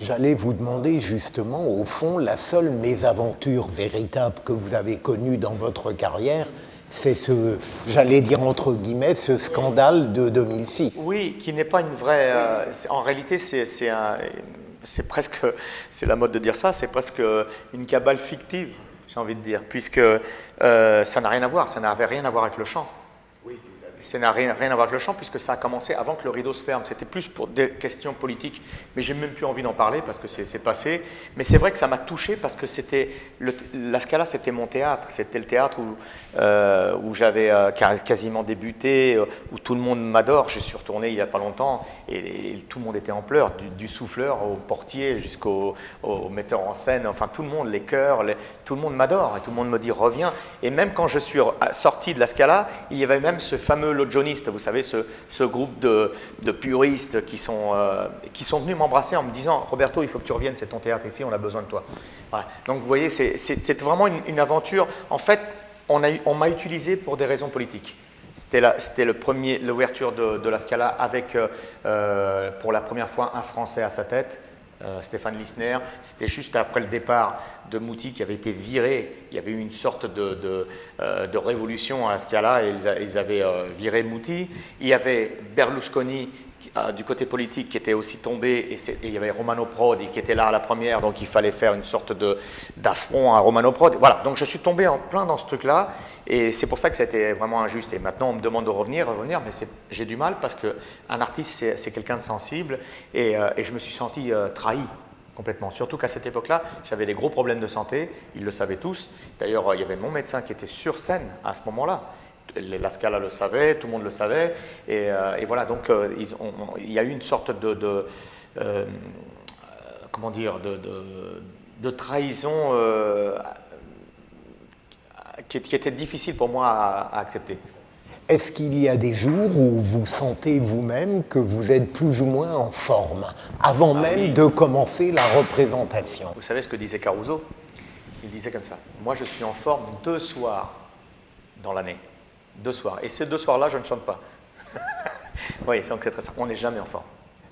J'allais vous demander justement, au fond, la seule mésaventure véritable que vous avez connue dans votre carrière, c'est ce, j'allais dire entre guillemets, ce scandale de 2006. Oui, qui n'est pas une vraie... en réalité, c'est presque, c'est la mode de dire ça, c'est presque une cabale fictive, j'ai envie de dire, puisque ça n'a rien à voir, ça n'avait rien à voir avec le chant. Ça n'a rien à voir avec le chant puisque ça a commencé avant que le rideau se ferme. C'était plus pour des questions politiques, mais j'ai même plus envie d'en parler parce que c'est passé. Mais c'est vrai que ça m'a touché parce que la Scala, c'était mon théâtre. C'était le théâtre où j'avais quasiment débuté, où tout le monde m'adore. Je suis retourné il n'y a pas longtemps et tout le monde était en pleurs, du souffleur au portier jusqu'au metteur en scène. Enfin, tout le monde, les chœurs, tout le monde m'adore et tout le monde me dit reviens. Et même quand je suis sorti de la Scala, il y avait même ce fameux Logioniste, vous savez, ce groupe de puristes qui sont venus m'embrasser en me disant « Roberto, il faut que tu reviennes, c'est ton théâtre ici, on a besoin de toi. Voilà. » Donc vous voyez, c'est vraiment une aventure. En fait, on m'a utilisé pour des raisons politiques. C'était l'ouverture de la Scala avec, pour la première fois, un Français à sa tête. Stéphane Lissner, c'était juste après le départ de Muti qui avait été viré. Il y avait eu une sorte de révolution à la Scala et ils avaient viré Muti. Il y avait Berlusconi du côté politique qui était aussi tombé et il y avait Romano Prodi qui était là à la première, donc il fallait faire une sorte d'affront à Romano Prodi. Voilà, donc je suis tombé en plein dans ce truc-là et c'est pour ça que c'était vraiment injuste. Et maintenant on me demande de revenir, mais j'ai du mal parce qu'un artiste c'est quelqu'un de sensible et je me suis senti trahi complètement. Surtout qu'à cette époque-là, j'avais des gros problèmes de santé, ils le savaient tous. D'ailleurs, il y avait mon médecin qui était sur scène à ce moment-là. La Scala le savait, tout le monde le savait, et voilà, donc il y a eu une sorte comment dire, de trahison qui était difficile pour moi à accepter. Est-ce qu'il y a des jours où vous sentez vous-même que vous êtes plus ou moins en forme, avant même de commencer la représentation? Vous savez ce que disait Caruso? Il disait comme ça, moi je suis en forme 2 soirs dans l'année. 2 soirs. Et ces 2 soirs-là, je ne chante pas. Oui, donc c'est très simple. On n'est jamais en forme.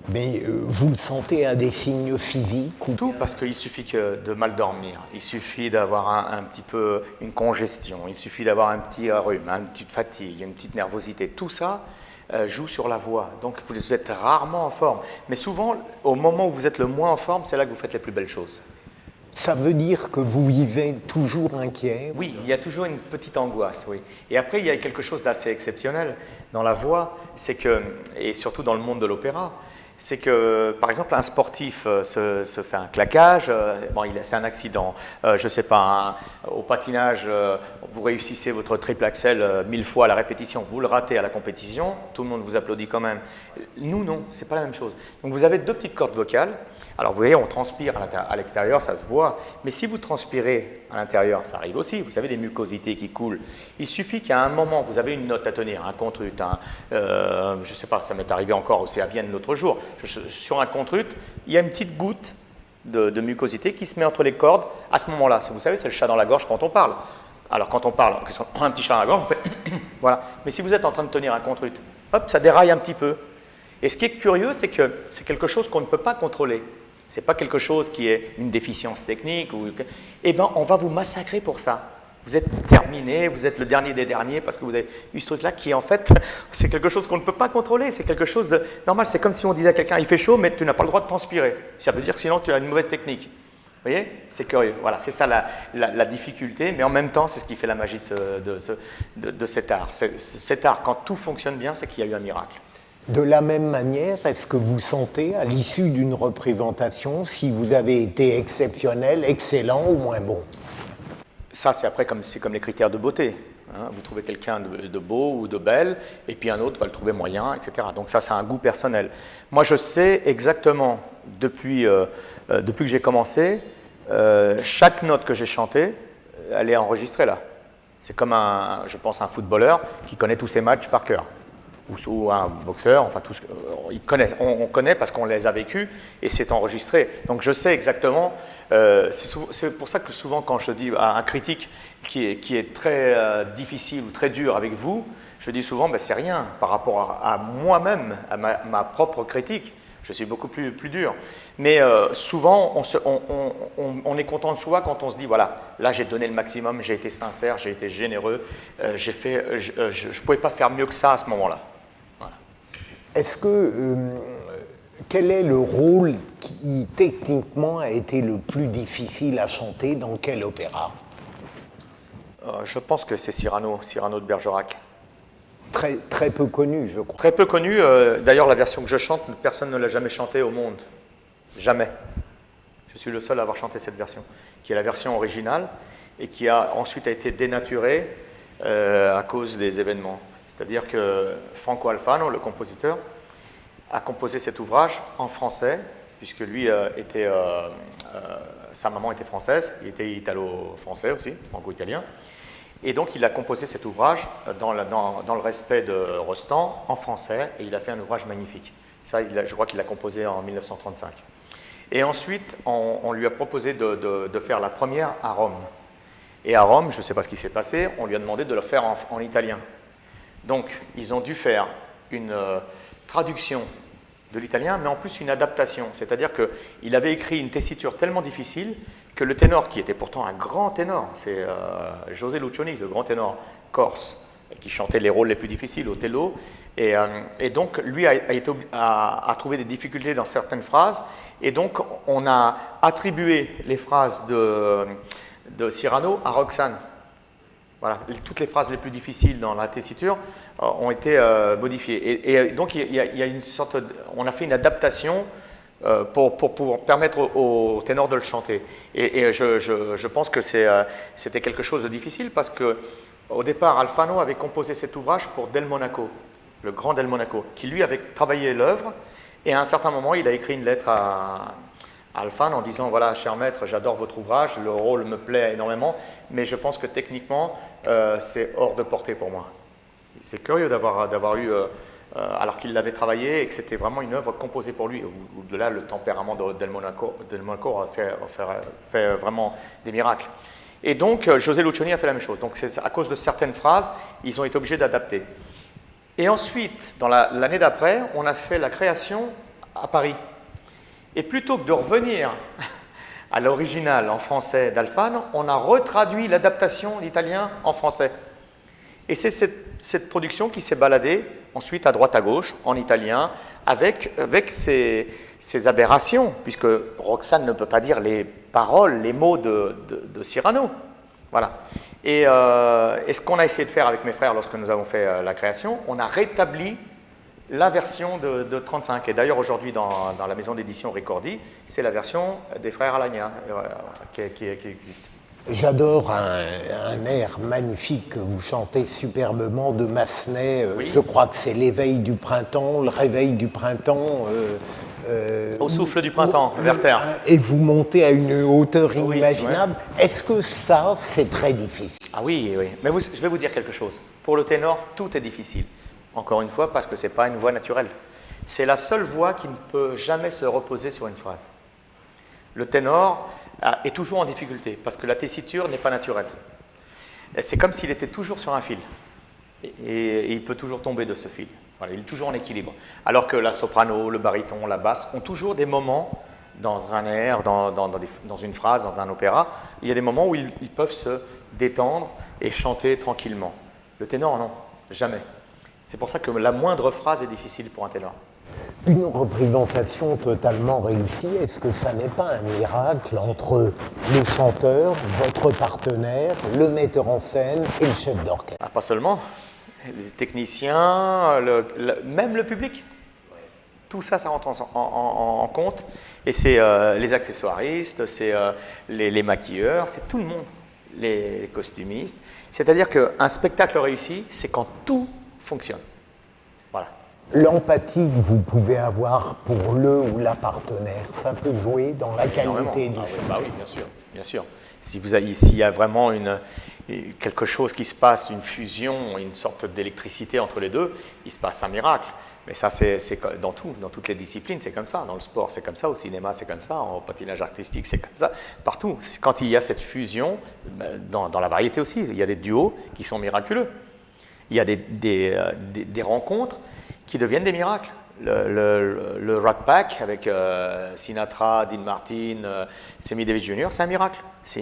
Mais vous le sentez à des signes physiques ou... Tout, parce qu'il suffit de mal dormir. Il suffit d'avoir un petit peu une congestion. Il suffit d'avoir un petit rhume, une petite fatigue, une petite nervosité. Tout ça joue sur la voix. Donc vous êtes rarement en forme. Mais souvent, au moment où vous êtes le moins en forme, c'est là que vous faites les plus belles choses. Ça veut dire que vous vivez toujours inquiet? Oui, il y a toujours une petite angoisse, oui. Et après, il y a quelque chose d'assez exceptionnel dans la voix, c'est que, et surtout dans le monde de l'opéra, c'est que, par exemple, un sportif se fait un claquage, c'est un accident, je ne sais pas, au patinage, vous réussissez votre triple axel 1000 fois à la répétition, vous le ratez à la compétition, tout le monde vous applaudit quand même. Nous, non, ce n'est pas la même chose. Donc vous avez 2 petites cordes vocales. Alors vous voyez, on transpire à l'extérieur, ça se voit, mais si vous transpirez à l'intérieur, ça arrive aussi, vous savez, les mucosités qui coulent. Il suffit qu'à un moment, vous avez une note à tenir, un contrut, je ne sais pas, ça m'est arrivé encore aussi à Vienne l'autre jour, sur un contrut, il y a une petite goutte de mucosité qui se met entre les cordes à ce moment-là. Vous savez, c'est le chat dans la gorge quand on parle. Alors quand on parle, on a un petit chat dans la gorge, on fait voilà. Mais si vous êtes en train de tenir un contrut, hop, ça déraille un petit peu. Et ce qui est curieux, c'est que c'est quelque chose qu'on ne peut pas contrôler. Ce n'est pas quelque chose qui est une déficience technique. Eh bien, on va vous massacrer pour ça. Vous êtes terminé, vous êtes le dernier des derniers parce que vous avez eu ce truc-là qui, en fait, c'est quelque chose qu'on ne peut pas contrôler. C'est quelque chose de normal. C'est comme si on disait à quelqu'un, il fait chaud, mais tu n'as pas le droit de transpirer. Ça veut dire que sinon, tu as une mauvaise technique. Vous voyez? C'est curieux. Voilà, c'est ça la difficulté, mais en même temps, c'est ce qui fait la magie de cet art. Cet art, quand tout fonctionne bien, c'est qu'il y a eu un miracle. De la même manière, est-ce que vous sentez, à l'issue d'une représentation, si vous avez été exceptionnel, excellent ou moins bon? Ça, c'est après c'est comme les critères de beauté. Hein. Vous trouvez quelqu'un de beau ou de belle, et puis un autre va le trouver moyen, etc. Donc ça, c'est un goût personnel. Moi, je sais exactement, depuis que j'ai commencé, chaque note que j'ai chantée, elle est enregistrée là. C'est comme je pense, un footballeur qui connaît tous ses matchs par cœur. Ou un boxeur, enfin tout on connaît parce qu'on les a vécus et c'est enregistré. Donc je sais exactement, c'est pour ça que souvent quand je dis à un critique qui est très difficile ou très dur avec vous, je dis souvent ben, c'est rien par rapport à moi-même, à ma propre critique. Je suis beaucoup plus dur. Mais souvent, on est content de soi quand on se dit, voilà, là j'ai donné le maximum, j'ai été sincère, j'ai été généreux, je ne pouvais pas faire mieux que ça à ce moment-là. Voilà. Est-ce que, quel est le rôle qui techniquement a été le plus difficile à chanter dans quel opéra? Je pense que c'est Cyrano de Bergerac. Très peu connu, je crois. Très peu connu. D'ailleurs, la version que je chante, personne ne l'a jamais chantée au monde. Jamais. Je suis le seul à avoir chanté cette version, qui est la version originale et qui a ensuite été dénaturée à cause des événements. C'est-à-dire que Franco Alfano, le compositeur, a composé cet ouvrage en français, puisque lui sa maman était française, il était italo-français aussi, franco-italien. Et donc, il a composé cet ouvrage dans le respect de Rostand, en français, et il a fait un ouvrage magnifique. Ça, je crois qu'il l'a composé en 1935. Et ensuite, on lui a proposé de faire la première à Rome. Et à Rome, je ne sais pas ce qui s'est passé, on lui a demandé de le faire en italien. Donc, ils ont dû faire une traduction de l'italien, mais en plus une adaptation. C'est-à-dire qu'il avait écrit une tessiture tellement difficile que le ténor, qui était pourtant un grand ténor, c'est José Lucioni, le grand ténor corse, qui chantait les rôles les plus difficiles, Othello, et donc lui a trouvé des difficultés dans certaines phrases, et donc on a attribué les phrases de Cyrano à Roxane. Voilà, toutes les phrases les plus difficiles dans la tessiture ont été modifiées. Et donc il y a une sorte on a fait une adaptation pour permettre au ténor de le chanter. Et je pense que c'était quelque chose de difficile parce qu'au départ, Alfano avait composé cet ouvrage pour Del Monaco, le grand Del Monaco, qui lui avait travaillé l'œuvre. Et à un certain moment, il a écrit une lettre à Alfano en disant « Voilà, cher maître, j'adore votre ouvrage, le rôle me plaît énormément, mais je pense que techniquement, c'est hors de portée pour moi. » C'est curieux d'avoir eu... alors qu'il l'avait travaillé et que c'était vraiment une œuvre composée pour lui. De là, le tempérament de Del Monaco a fait vraiment des miracles. Et donc, José Lucioni a fait la même chose. Donc, c'est à cause de certaines phrases, ils ont été obligés d'adapter. Et ensuite, dans l'année d'après, on a fait la création à Paris. Et plutôt que de revenir à l'original en français d'Alfano, on a retraduit l'adaptation d'italien en français. Et c'est cette production qui s'est baladée ensuite à droite à gauche, en italien, avec ces aberrations, puisque Roxane ne peut pas dire les paroles, les mots de Cyrano. Voilà. Et ce qu'on a essayé de faire avec mes frères lorsque nous avons fait la création, on a rétabli la version de 35. Et d'ailleurs, aujourd'hui, dans la maison d'édition Ricordi, c'est la version des frères Alagna qui existe. J'adore un air magnifique que vous chantez superbement de Massenet. Oui. Je crois que c'est l'éveil du printemps, le réveil du printemps. Au souffle du printemps, Werther. Et vous montez à une hauteur Oui, inimaginable. Ouais. Est-ce que ça, c'est très difficile? Ah oui, oui. Mais je vais vous dire quelque chose. Pour le ténor, tout est difficile. Encore une fois, parce que ce n'est pas une voix naturelle. C'est la seule voix qui ne peut jamais se reposer sur une phrase. Le ténor est toujours en difficulté parce que la tessiture n'est pas naturelle. C'est comme s'il était toujours sur un fil et il peut toujours tomber de ce fil. Voilà, il est toujours en équilibre. Alors que la soprano, le baryton, la basse ont toujours des moments dans un air, dans une phrase, dans un opéra, il y a des moments où ils peuvent se détendre et chanter tranquillement. Le ténor, non, jamais. C'est pour ça que la moindre phrase est difficile pour un ténor. Une représentation totalement réussie, est-ce que ça n'est pas un miracle entre le chanteur, votre partenaire, le metteur en scène et le chef d'orchestre? Ah, pas seulement, les techniciens, même le public. Tout ça, ça rentre en compte. Et c'est les accessoiristes, c'est les maquilleurs, c'est tout le monde, les costumistes. C'est-à-dire qu'un spectacle réussi, c'est quand tout fonctionne. Voilà. L'empathie que vous pouvez avoir pour le ou la partenaire, ça peut jouer dans la qualité du show. Bah oui, bien sûr, bien sûr. S'il y a vraiment quelque chose qui se passe, une fusion, une sorte d'électricité entre les deux, il se passe un miracle. Mais ça, c'est dans toutes les disciplines, c'est comme ça. Dans le sport, c'est comme ça. Au cinéma, c'est comme ça. En patinage artistique, c'est comme ça. Partout. Quand il y a cette fusion, dans la variété aussi, il y a des duos qui sont miraculeux. Il y a des rencontres qui deviennent des miracles. Le Rat Pack avec Sinatra, Dean Martin, Sammy Davis Jr., c'est un miracle. C'est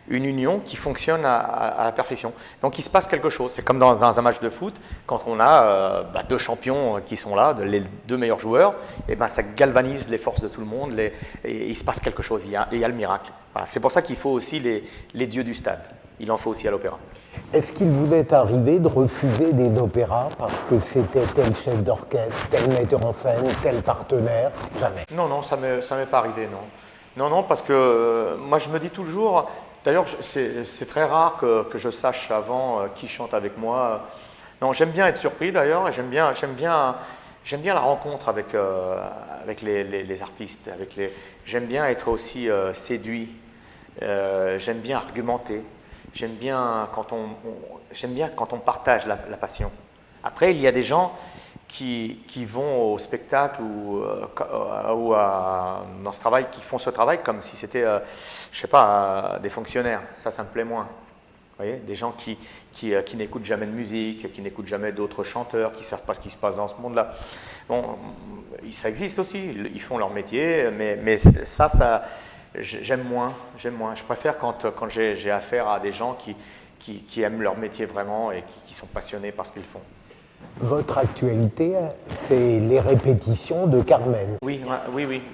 une union qui fonctionne à la perfection. Donc il se passe quelque chose. C'est comme dans un match de foot, quand on a deux champions qui sont là, les deux meilleurs joueurs, et ça galvanise les forces de tout le monde, et il se passe quelque chose, il y a le miracle. Voilà. C'est pour ça qu'il faut aussi les dieux du stade. Il en faut aussi à l'opéra. Est-ce qu'il vous est arrivé de refuser des opéras parce que c'était tel chef d'orchestre, tel metteur en scène, tel partenaire? Jamais. Non, ça m'est pas arrivé, non. Non, parce que moi je me dis toujours, d'ailleurs c'est très rare que je sache avant qui chante avec moi. Non, j'aime bien être surpris d'ailleurs, et j'aime bien la rencontre avec les artistes. J'aime bien être aussi séduit, j'aime bien argumenter. J'aime bien quand on partage la passion. Après, il y a des gens qui vont au spectacle ou dans ce travail, qui font ce travail comme si c'était, je sais pas, des fonctionnaires. Ça me plaît moins. Vous voyez, des gens qui n'écoutent jamais de musique, qui n'écoutent jamais d'autres chanteurs, qui ne savent pas ce qui se passe dans ce monde-là. Bon, ça existe aussi. Ils font leur métier, mais ça j'aime moins. Je préfère quand j'ai affaire à des gens qui aiment leur métier vraiment et qui sont passionnés par ce qu'ils font. Votre actualité, c'est les répétitions de Carmen. Oui.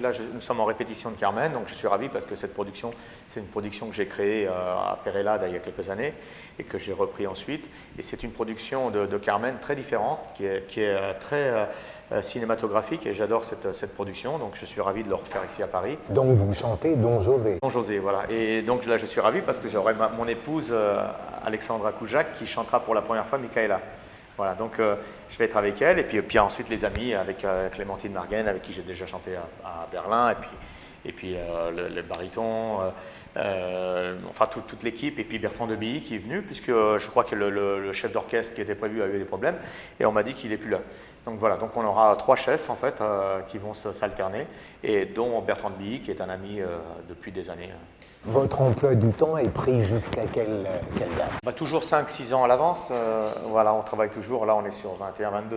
Là, nous sommes en répétition de Carmen, donc je suis ravi parce que cette production, c'est une production que j'ai créée à Perelada il y a quelques années et que j'ai repris ensuite. Et c'est une production de Carmen très différente, qui est très cinématographique, et j'adore cette production, donc je suis ravi de le refaire ici à Paris. Donc vous chantez Don José. Don José, voilà. Et donc là, je suis ravi parce que j'aurai mon épouse Alexandra Koujak qui chantera pour la première fois Michaela. Voilà, donc je vais être avec elle, et puis ensuite les amis avec Clémentine Margaine, avec qui j'ai déjà chanté à Berlin, et puis le baryton, enfin toute l'équipe, et puis Bertrand Debilly qui est venu, puisque je crois que le chef d'orchestre qui était prévu a eu des problèmes, et on m'a dit qu'il n'est plus là. Donc voilà, donc on aura 3 chefs en fait qui vont s'alterner, et dont Bertrand Debilly qui est un ami depuis des années. Votre emploi du temps est pris jusqu'à quelle date? Toujours 5-6 ans à l'avance. Voilà, on travaille toujours. Là, on est sur 21-22.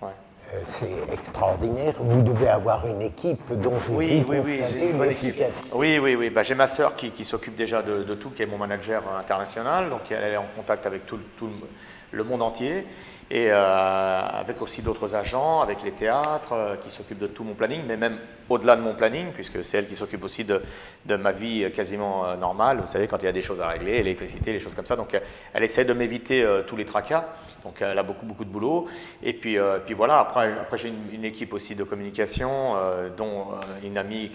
Ouais. C'est extraordinaire. Vous devez avoir une équipe dont j'ai pu constater l'efficacité. Oui. J'ai ma sœur qui s'occupe déjà de tout, qui est mon manager international. Donc, elle est en contact avec tout le monde entier. Et avec aussi d'autres agents, avec les théâtres qui s'occupent de tout mon planning, mais même au-delà de mon planning, puisque c'est elle qui s'occupe aussi de ma vie quasiment normale. Vous savez, quand il y a des choses à régler, l'électricité, les choses comme ça. Donc elle essaie de m'éviter tous les tracas. Donc elle a beaucoup de boulot. Et puis voilà, après j'ai une équipe aussi de communication, dont une amie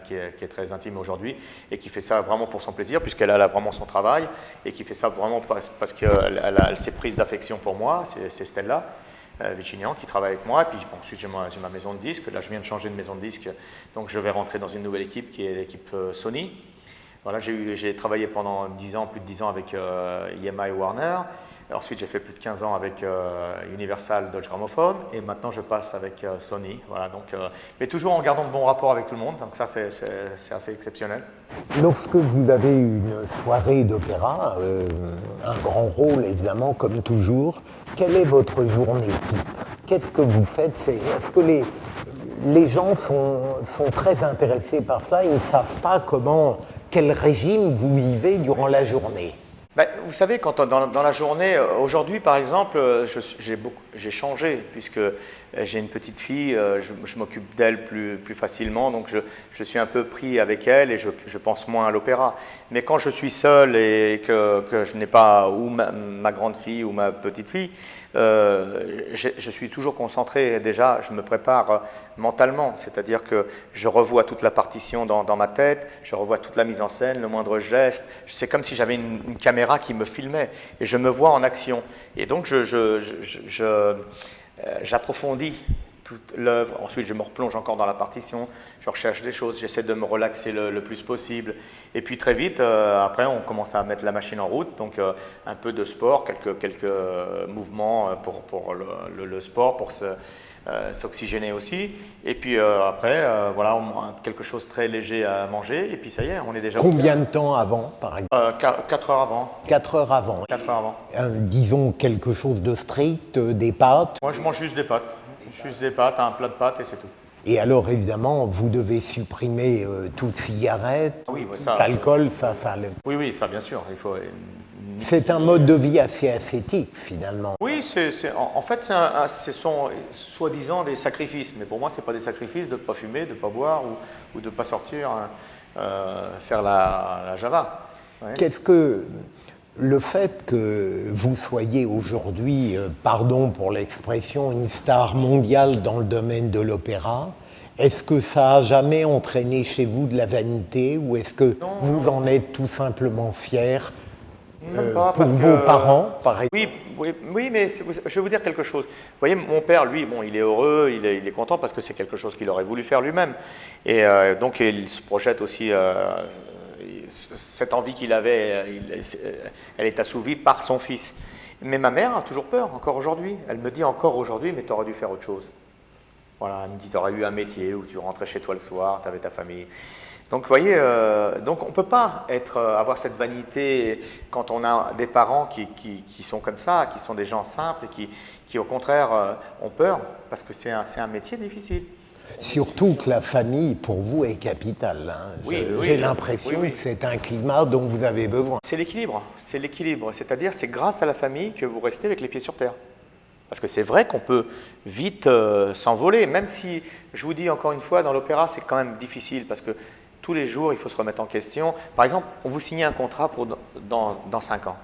qui est très intime aujourd'hui, et qui fait ça vraiment pour son plaisir, puisqu'elle a vraiment son travail, et qui fait ça vraiment parce qu'elle s'est prise d'affection pour moi. C'est Stella Vicinian qui travaille avec moi. Et puis ensuite, j'ai ma maison de disques. Là, je viens de changer de maison de disques. Donc, je vais rentrer dans une nouvelle équipe qui est l'équipe Sony. Voilà, j'ai travaillé pendant plus de 10 ans avec EMI Warner. Ensuite, j'ai fait plus de 15 ans avec Universal Deutsche Grammophon. Et maintenant, je passe avec Sony. Voilà, donc, mais toujours en gardant de bons rapports avec tout le monde. Donc ça, c'est assez exceptionnel. Lorsque vous avez une soirée d'opéra, un grand rôle évidemment, comme toujours, quelle est votre journée type? Qu'est-ce que vous faites? Est-ce que les gens sont très intéressés par ça? Ils ne savent pas quel régime vous vivez durant la journée? Vous savez, quand dans la journée, aujourd'hui par exemple, j'ai changé, puisque j'ai une petite fille, je m'occupe d'elle plus facilement, donc je suis un peu pris avec elle et je pense moins à l'opéra. Mais quand je suis seul et que je n'ai pas ou ma grande fille ou ma petite fille, je suis toujours concentré. Déjà, je me prépare mentalement, c'est-à-dire que je revois toute la partition dans ma tête, je revois toute la mise en scène, le moindre geste. C'est comme si j'avais une caméra qui me filmait et je me vois en action. Et donc, j'approfondis toute l'œuvre. Ensuite, je me replonge encore dans la partition, je recherche des choses, j'essaie de me relaxer le plus possible. Et puis très vite, après, on commence à mettre la machine en route. Donc, un peu de sport, quelques mouvements pour le sport, pour s'oxygéner aussi. Et puis après, voilà, quelque chose de très léger à manger. Et puis ça y est, on est déjà... Combien de temps avant, par exemple? 4 heures avant. 4 heures avant. 4 heures avant. Disons quelque chose de strict, des pâtes. Moi, je mange juste des pâtes. Juste des pâtes, un plat de pâtes et c'est tout. Et alors, évidemment, vous devez supprimer toute cigarette, oui, tout alcool, ça... Oui, ça, bien sûr. Il faut... C'est un mode de vie assez ascétique, finalement. Oui, en fait, ce sont soi-disant des sacrifices. Mais pour moi, ce n'est pas des sacrifices de ne pas fumer, de ne pas boire ou de ne pas sortir faire la Java. Ouais. Qu'est-ce que... Le fait que vous soyez aujourd'hui, pardon pour l'expression, une star mondiale dans le domaine de l'opéra, est-ce que ça a jamais entraîné chez vous de la vanité ou est-ce que vous en êtes tout simplement fier pour vos parents, par exemple? Oui, mais je vais vous dire quelque chose. Vous voyez, mon père, lui, bon, il est heureux, il est content parce que c'est quelque chose qu'il aurait voulu faire lui-même. Et donc, il se projette aussi... cette envie qu'il avait, elle est assouvie par son fils. Mais ma mère a toujours peur, encore aujourd'hui. Elle me dit encore aujourd'hui, mais tu aurais dû faire autre chose. Voilà, elle me dit, tu aurais eu un métier où tu rentrais chez toi le soir, tu avais ta famille. Donc, vous voyez, donc on ne peut pas avoir cette vanité quand on a des parents qui sont comme ça, qui sont des gens simples et qui au contraire, ont peur, parce que c'est un métier difficile. Surtout que la famille, pour vous, est capitale. Hein. J'ai l'impression que c'est un climat dont vous avez besoin. C'est l'équilibre. C'est-à-dire c'est grâce à la famille que vous restez avec les pieds sur terre. Parce que c'est vrai qu'on peut vite s'envoler, même si, je vous dis encore une fois, dans l'opéra, c'est quand même difficile, parce que tous les jours, il faut se remettre en question. Par exemple, on vous signe un contrat pour dans 5 ans.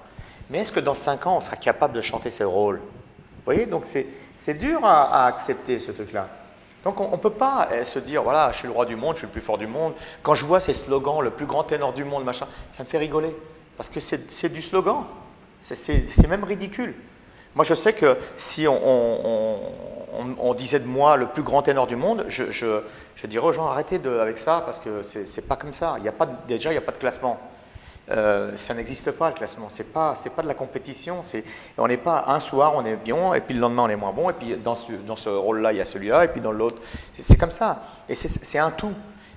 Mais est-ce que dans 5 ans, on sera capable de chanter ce rôle? Vous voyez, donc c'est dur à accepter, ce truc-là. Donc on ne peut pas se dire, voilà, je suis le roi du monde, je suis le plus fort du monde. Quand je vois ces slogans, le plus grand ténor du monde, machin, ça me fait rigoler. Parce que c'est du slogan. C'est même ridicule. Moi, je sais que si on disait de moi le plus grand ténor du monde, je dirais aux gens, arrêtez avec ça, parce que c'est pas comme ça. Déjà, il n'y a pas de classement. Ça n'existe pas, le classement. C'est pas de la compétition. On n'est pas un soir on est bien et puis le lendemain on est moins bon et puis dans ce rôle-là il y a celui-là et puis dans l'autre. C'est comme ça. Et c'est un tout.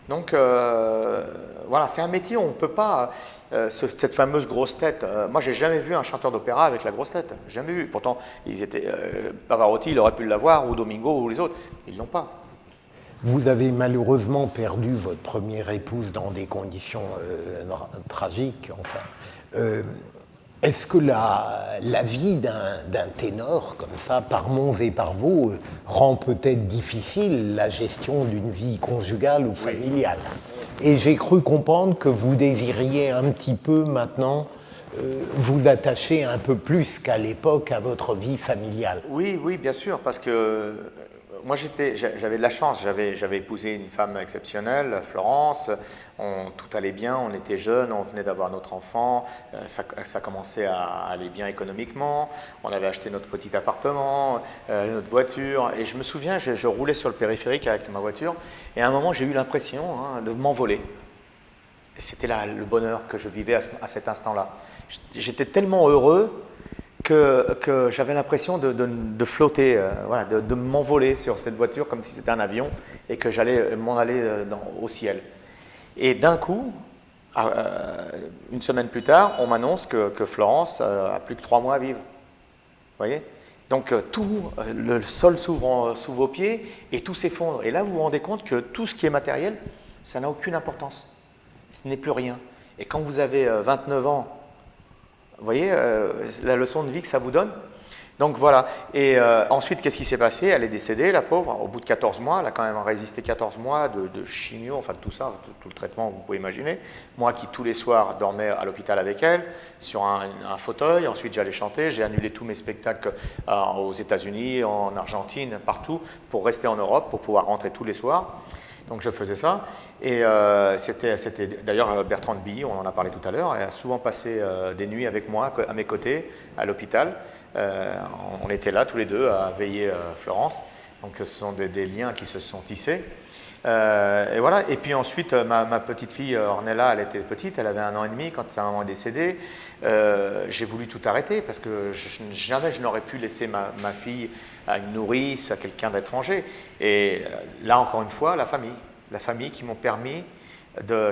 Donc voilà, c'est un métier où on ne peut pas cette fameuse grosse tête. Moi, j'ai jamais vu un chanteur d'opéra avec la grosse tête. Jamais vu. Pourtant, Pavarotti, il aurait pu l'avoir ou Domingo ou les autres. Ils l'ont pas. Vous avez malheureusement perdu votre première épouse dans des conditions tragiques. Enfin, est-ce que la vie d'un ténor comme ça, par Mons et par Vaux, rend peut-être difficile la gestion d'une vie conjugale ou familiale? Et j'ai cru comprendre que vous désiriez un petit peu maintenant vous attacher un peu plus qu'à l'époque à votre vie familiale. Oui, bien sûr, parce que moi j'avais de la chance, j'avais épousé une femme exceptionnelle, Florence, tout allait bien, on était jeunes, on venait d'avoir notre enfant, ça commençait à aller bien économiquement, on avait acheté notre petit appartement, notre voiture, et je me souviens, je roulais sur le périphérique avec ma voiture, et à un moment j'ai eu l'impression de m'envoler. Et c'était le bonheur que je vivais à cet instant-là. J'étais tellement heureux que j'avais l'impression de flotter, voilà, de m'envoler sur cette voiture comme si c'était un avion et que j'allais m'en aller au ciel. Et d'un coup, une semaine plus tard, on m'annonce que Florence a plus que 3 mois à vivre. Vous voyez? Donc le sol s'ouvre sous vos pieds et tout s'effondre. Et là, vous vous rendez compte que tout ce qui est matériel, ça n'a aucune importance. Ce n'est plus rien. Et quand vous avez 29 ans, vous voyez la leçon de vie que ça vous donne? Donc voilà. Et ensuite, qu'est-ce qui s'est passé? Elle est décédée, la pauvre, au bout de 14 mois. Elle a quand même résisté 14 mois de chimio, enfin de tout ça, tout le traitement, vous pouvez imaginer. Moi qui, tous les soirs, dormais à l'hôpital avec elle, sur un fauteuil. Ensuite, j'allais chanter. J'ai annulé tous mes spectacles aux États-Unis, en Argentine, partout, pour rester en Europe, pour pouvoir rentrer tous les soirs. Donc je faisais ça, et c'était d'ailleurs Bertrand de Billy, on en a parlé tout à l'heure, elle a souvent passé des nuits avec moi, à mes côtés, à l'hôpital. On était là tous les deux à veiller Florence, donc ce sont des liens qui se sont tissés. Et voilà. Et puis ensuite, ma petite fille Ornella, elle était petite, elle avait 1 an et demi quand sa maman est décédée. J'ai voulu tout arrêter parce que jamais je n'aurais pu laisser ma fille à une nourrice, à quelqu'un d'étranger. Et là, encore une fois, la famille qui m'a permis de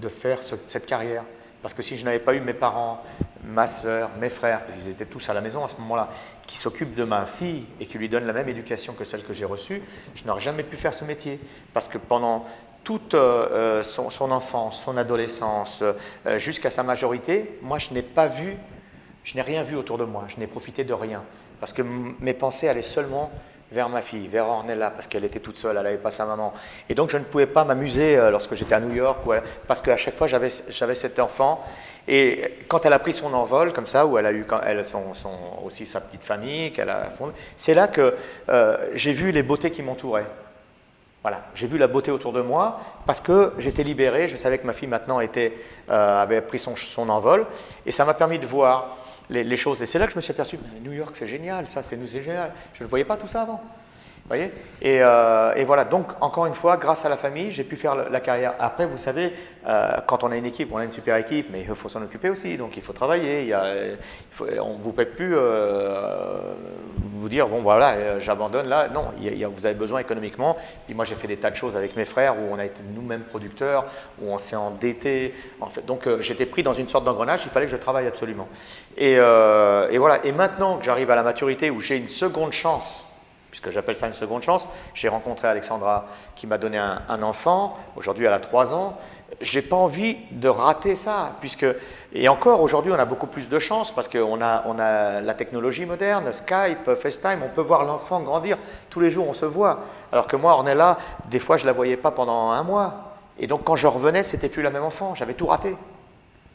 faire cette carrière. Parce que si je n'avais pas eu mes parents, ma sœur, mes frères, parce qu'ils étaient tous à la maison à ce moment-là, qui s'occupent de ma fille et qui lui donnent la même éducation que celle que j'ai reçue, je n'aurais jamais pu faire ce métier. Parce que pendant toute son enfance, son adolescence, jusqu'à sa majorité, moi je n'ai rien vu autour de moi, je n'ai profité de rien. Parce que mes pensées allaient seulement vers ma fille, vers Ornella, parce qu'elle était toute seule, elle n'avait pas sa maman. Et donc je ne pouvais pas m'amuser lorsque j'étais à New York, parce qu'à chaque fois j'avais cet enfant. Et quand elle a pris son envol, comme ça, où elle a eu aussi sa petite famille, qu'elle a fondée, c'est là que j'ai vu les beautés qui m'entouraient. Voilà, j'ai vu la beauté autour de moi, parce que j'étais libéré, je savais que ma fille maintenant avait pris son envol, et ça m'a permis de voir les choses. Et c'est là que je me suis aperçu, New York c'est génial, c'est génial. Je ne voyais pas tout ça avant. Vous voyez, et voilà, donc encore une fois, grâce à la famille, j'ai pu faire la carrière. Après, vous savez, quand on a une équipe, on a une super équipe, mais il faut s'en occuper aussi, donc il faut travailler. On ne vous peut plus vous dire, bon voilà, j'abandonne là. Non, vous avez besoin économiquement. Puis moi, j'ai fait des tas de choses avec mes frères où on a été nous-mêmes producteurs, où on s'est endettés. En fait. Donc j'étais pris dans une sorte d'engrenage, il fallait que je travaille absolument. Et voilà, et maintenant que j'arrive à la maturité où j'ai une seconde chance, puisque j'appelle ça une seconde chance, j'ai rencontré Alexandra qui m'a donné un enfant, aujourd'hui elle a 3 ans, j'ai pas envie de rater ça, et encore aujourd'hui on a beaucoup plus de chance parce qu'on a la technologie moderne, Skype, FaceTime, on peut voir l'enfant grandir, tous les jours on se voit, alors que moi Ornella, des fois je la voyais pas pendant 1 mois, et donc quand je revenais c'était plus la même enfant, j'avais tout raté, vous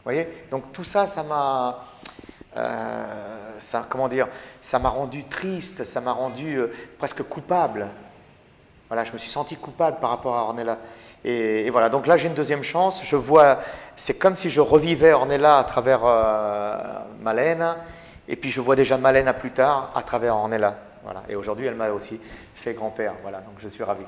voyez, donc tout ça, ça m'a... ça m'a rendu triste, ça m'a rendu presque coupable. Voilà, je me suis senti coupable par rapport à Ornella. Et voilà, donc là j'ai une deuxième chance, je vois, c'est comme si je revivais Ornella à travers Malène, et puis je vois déjà Malène à plus tard à travers Ornella. Voilà. Et aujourd'hui elle m'a aussi fait grand-père, voilà, donc je suis ravi.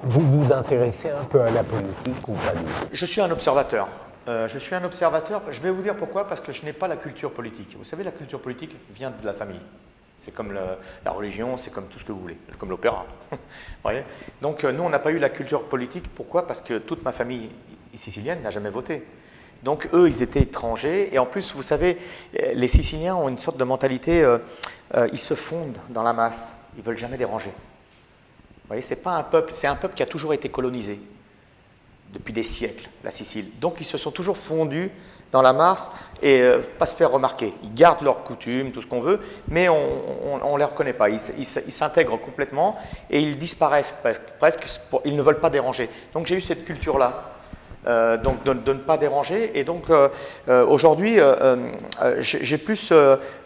Vous vous intéressez un peu à la politique ou pas du tout? Je suis un observateur. Je vais vous dire pourquoi, parce que je n'ai pas la culture politique. Vous savez, la culture politique vient de la famille. C'est comme la religion, c'est comme tout ce que vous voulez, comme l'opéra. Voyez. Donc nous, on n'a pas eu la culture politique. Pourquoi? Parce que toute ma famille sicilienne n'a jamais voté. Donc eux, ils étaient étrangers. Et en plus, vous savez, les Siciliens ont une sorte de mentalité, ils se fondent dans la masse. Ils ne veulent jamais déranger. Vous voyez, c'est un peuple qui a toujours été colonisé. Depuis des siècles, la Sicile. Donc ils se sont toujours fondus dans la masse et pas se faire remarquer. Ils gardent leurs coutumes, tout ce qu'on veut, mais on ne les reconnaît pas. Ils s'intègrent complètement et ils disparaissent presque. Ils ne veulent pas déranger. Donc j'ai eu cette culture-là, donc de ne pas déranger. Et donc aujourd'hui, j'ai plus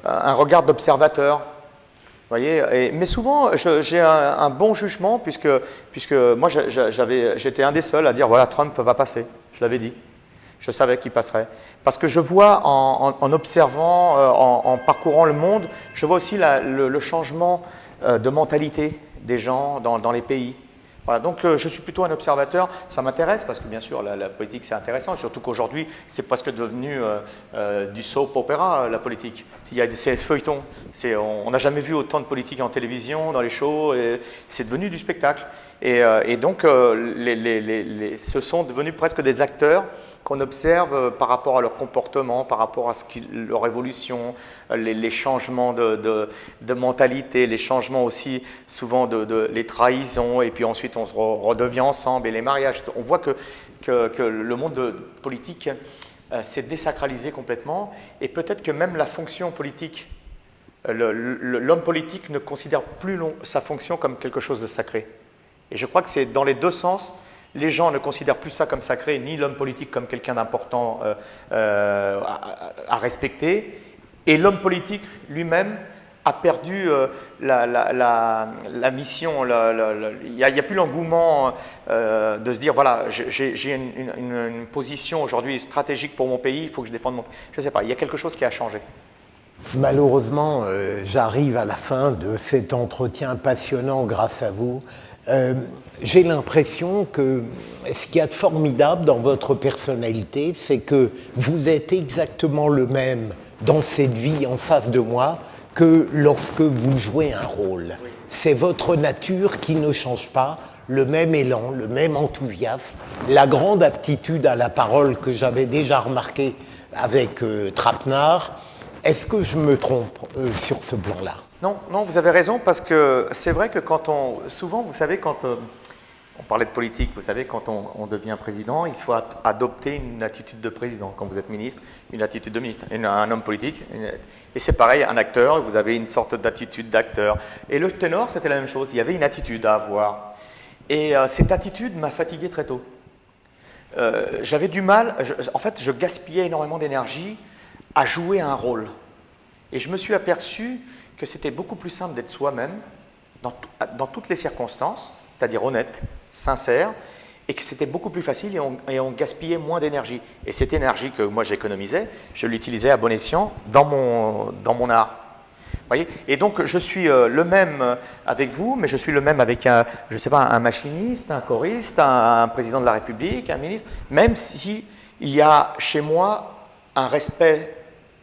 un regard d'observateur. Voyez, mais souvent, j'ai un bon jugement, puisque moi, j'étais un des seuls à dire, voilà, Trump va passer, je l'avais dit. Je savais qu'il passerait. Parce que je vois, en observant, en parcourant le monde, je vois aussi le changement de mentalité des gens dans les pays. Voilà, donc je suis plutôt un observateur, ça m'intéresse parce que bien sûr la politique c'est intéressant, surtout qu'aujourd'hui c'est presque devenu du soap opéra la politique. Il y a ces feuilletons, on n'a jamais vu autant de politique en télévision, dans les shows, c'est devenu du spectacle. Et donc ce sont devenus presque des acteurs qu'on observe par rapport à leur comportement, par rapport à leur évolution, les changements de mentalité, les changements aussi souvent les trahisons, et puis ensuite on se redevient ensemble, et les mariages. On voit que le monde politique s'est désacralisé complètement, et peut-être que même la fonction politique L'homme politique ne considère plus sa fonction comme quelque chose de sacré. Et je crois que c'est dans les deux sens. Les gens ne considèrent plus ça comme sacré, ni l'homme politique comme quelqu'un d'important à respecter. Et l'homme politique lui-même a perdu la mission. Il n'y a plus l'engouement de se dire, voilà, j'ai une position aujourd'hui stratégique pour mon pays, il faut que je défende mon pays. Je ne sais pas, il y a quelque chose qui a changé. Malheureusement, j'arrive à la fin de cet entretien passionnant grâce à vous. J'ai l'impression que ce qu'il y a de formidable dans votre personnalité, c'est que vous êtes exactement le même dans cette vie en face de moi que lorsque vous jouez un rôle. C'est votre nature qui ne change pas, le même élan, le même enthousiasme, la grande aptitude à la parole que j'avais déjà remarqué avec Trapenard. Est-ce que je me trompe sur ce plan-là ? Non, vous avez raison, parce que c'est vrai que souvent, vous savez, quand on parlait de politique, vous savez, quand on devient président, il faut adopter une attitude de président. Quand vous êtes ministre, une attitude de ministre. Un homme politique, et c'est pareil, un acteur, vous avez une sorte d'attitude d'acteur. Et le ténor, c'était la même chose, il y avait une attitude à avoir. Et cette attitude m'a fatigué très tôt. J'avais du mal, en fait, je gaspillais énormément d'énergie à jouer un rôle. Et je me suis aperçu que c'était beaucoup plus simple d'être soi-même dans toutes les circonstances, c'est-à-dire honnête, sincère, et que c'était beaucoup plus facile et on gaspillait moins d'énergie. Et cette énergie que moi j'économisais, je l'utilisais à bon escient dans mon art. Voyez, et donc je suis le même avec vous, mais je suis le même avec un machiniste, un choriste, un président de la République, un ministre, même s'il y a chez moi un respect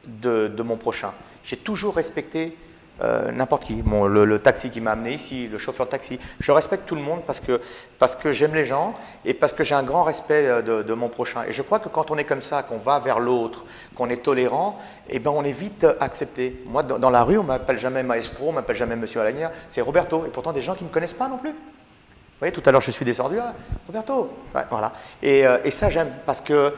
de mon prochain. J'ai toujours respecté n'importe qui, le taxi qui m'a amené ici, le chauffeur de taxi. Je respecte tout le monde parce que j'aime les gens et parce que j'ai un grand respect de mon prochain. Et je crois que quand on est comme ça, qu'on va vers l'autre, qu'on est tolérant, eh ben on est vite accepté. Moi, dans la rue, on ne m'appelle jamais maestro, on ne m'appelle jamais monsieur Alagnère, c'est Roberto. Et pourtant, des gens qui ne me connaissent pas non plus. Vous voyez, tout à l'heure, je suis descendu, Roberto. Ouais, voilà. Et ça, j'aime, parce que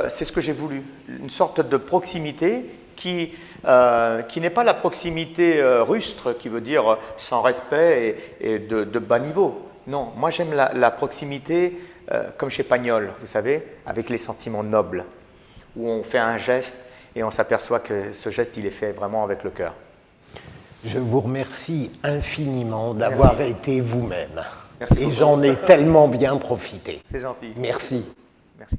c'est ce que j'ai voulu. Une sorte de proximité qui n'est pas la proximité rustre, qui veut dire sans respect et de bas niveau. Non, moi j'aime la proximité comme chez Pagnol, vous savez, avec les sentiments nobles, où on fait un geste et on s'aperçoit que ce geste, il est fait vraiment avec le cœur. Je vous remercie infiniment d'avoir été vous-même. Merci et j'en ai tellement bien profité. C'est gentil. Merci. Merci.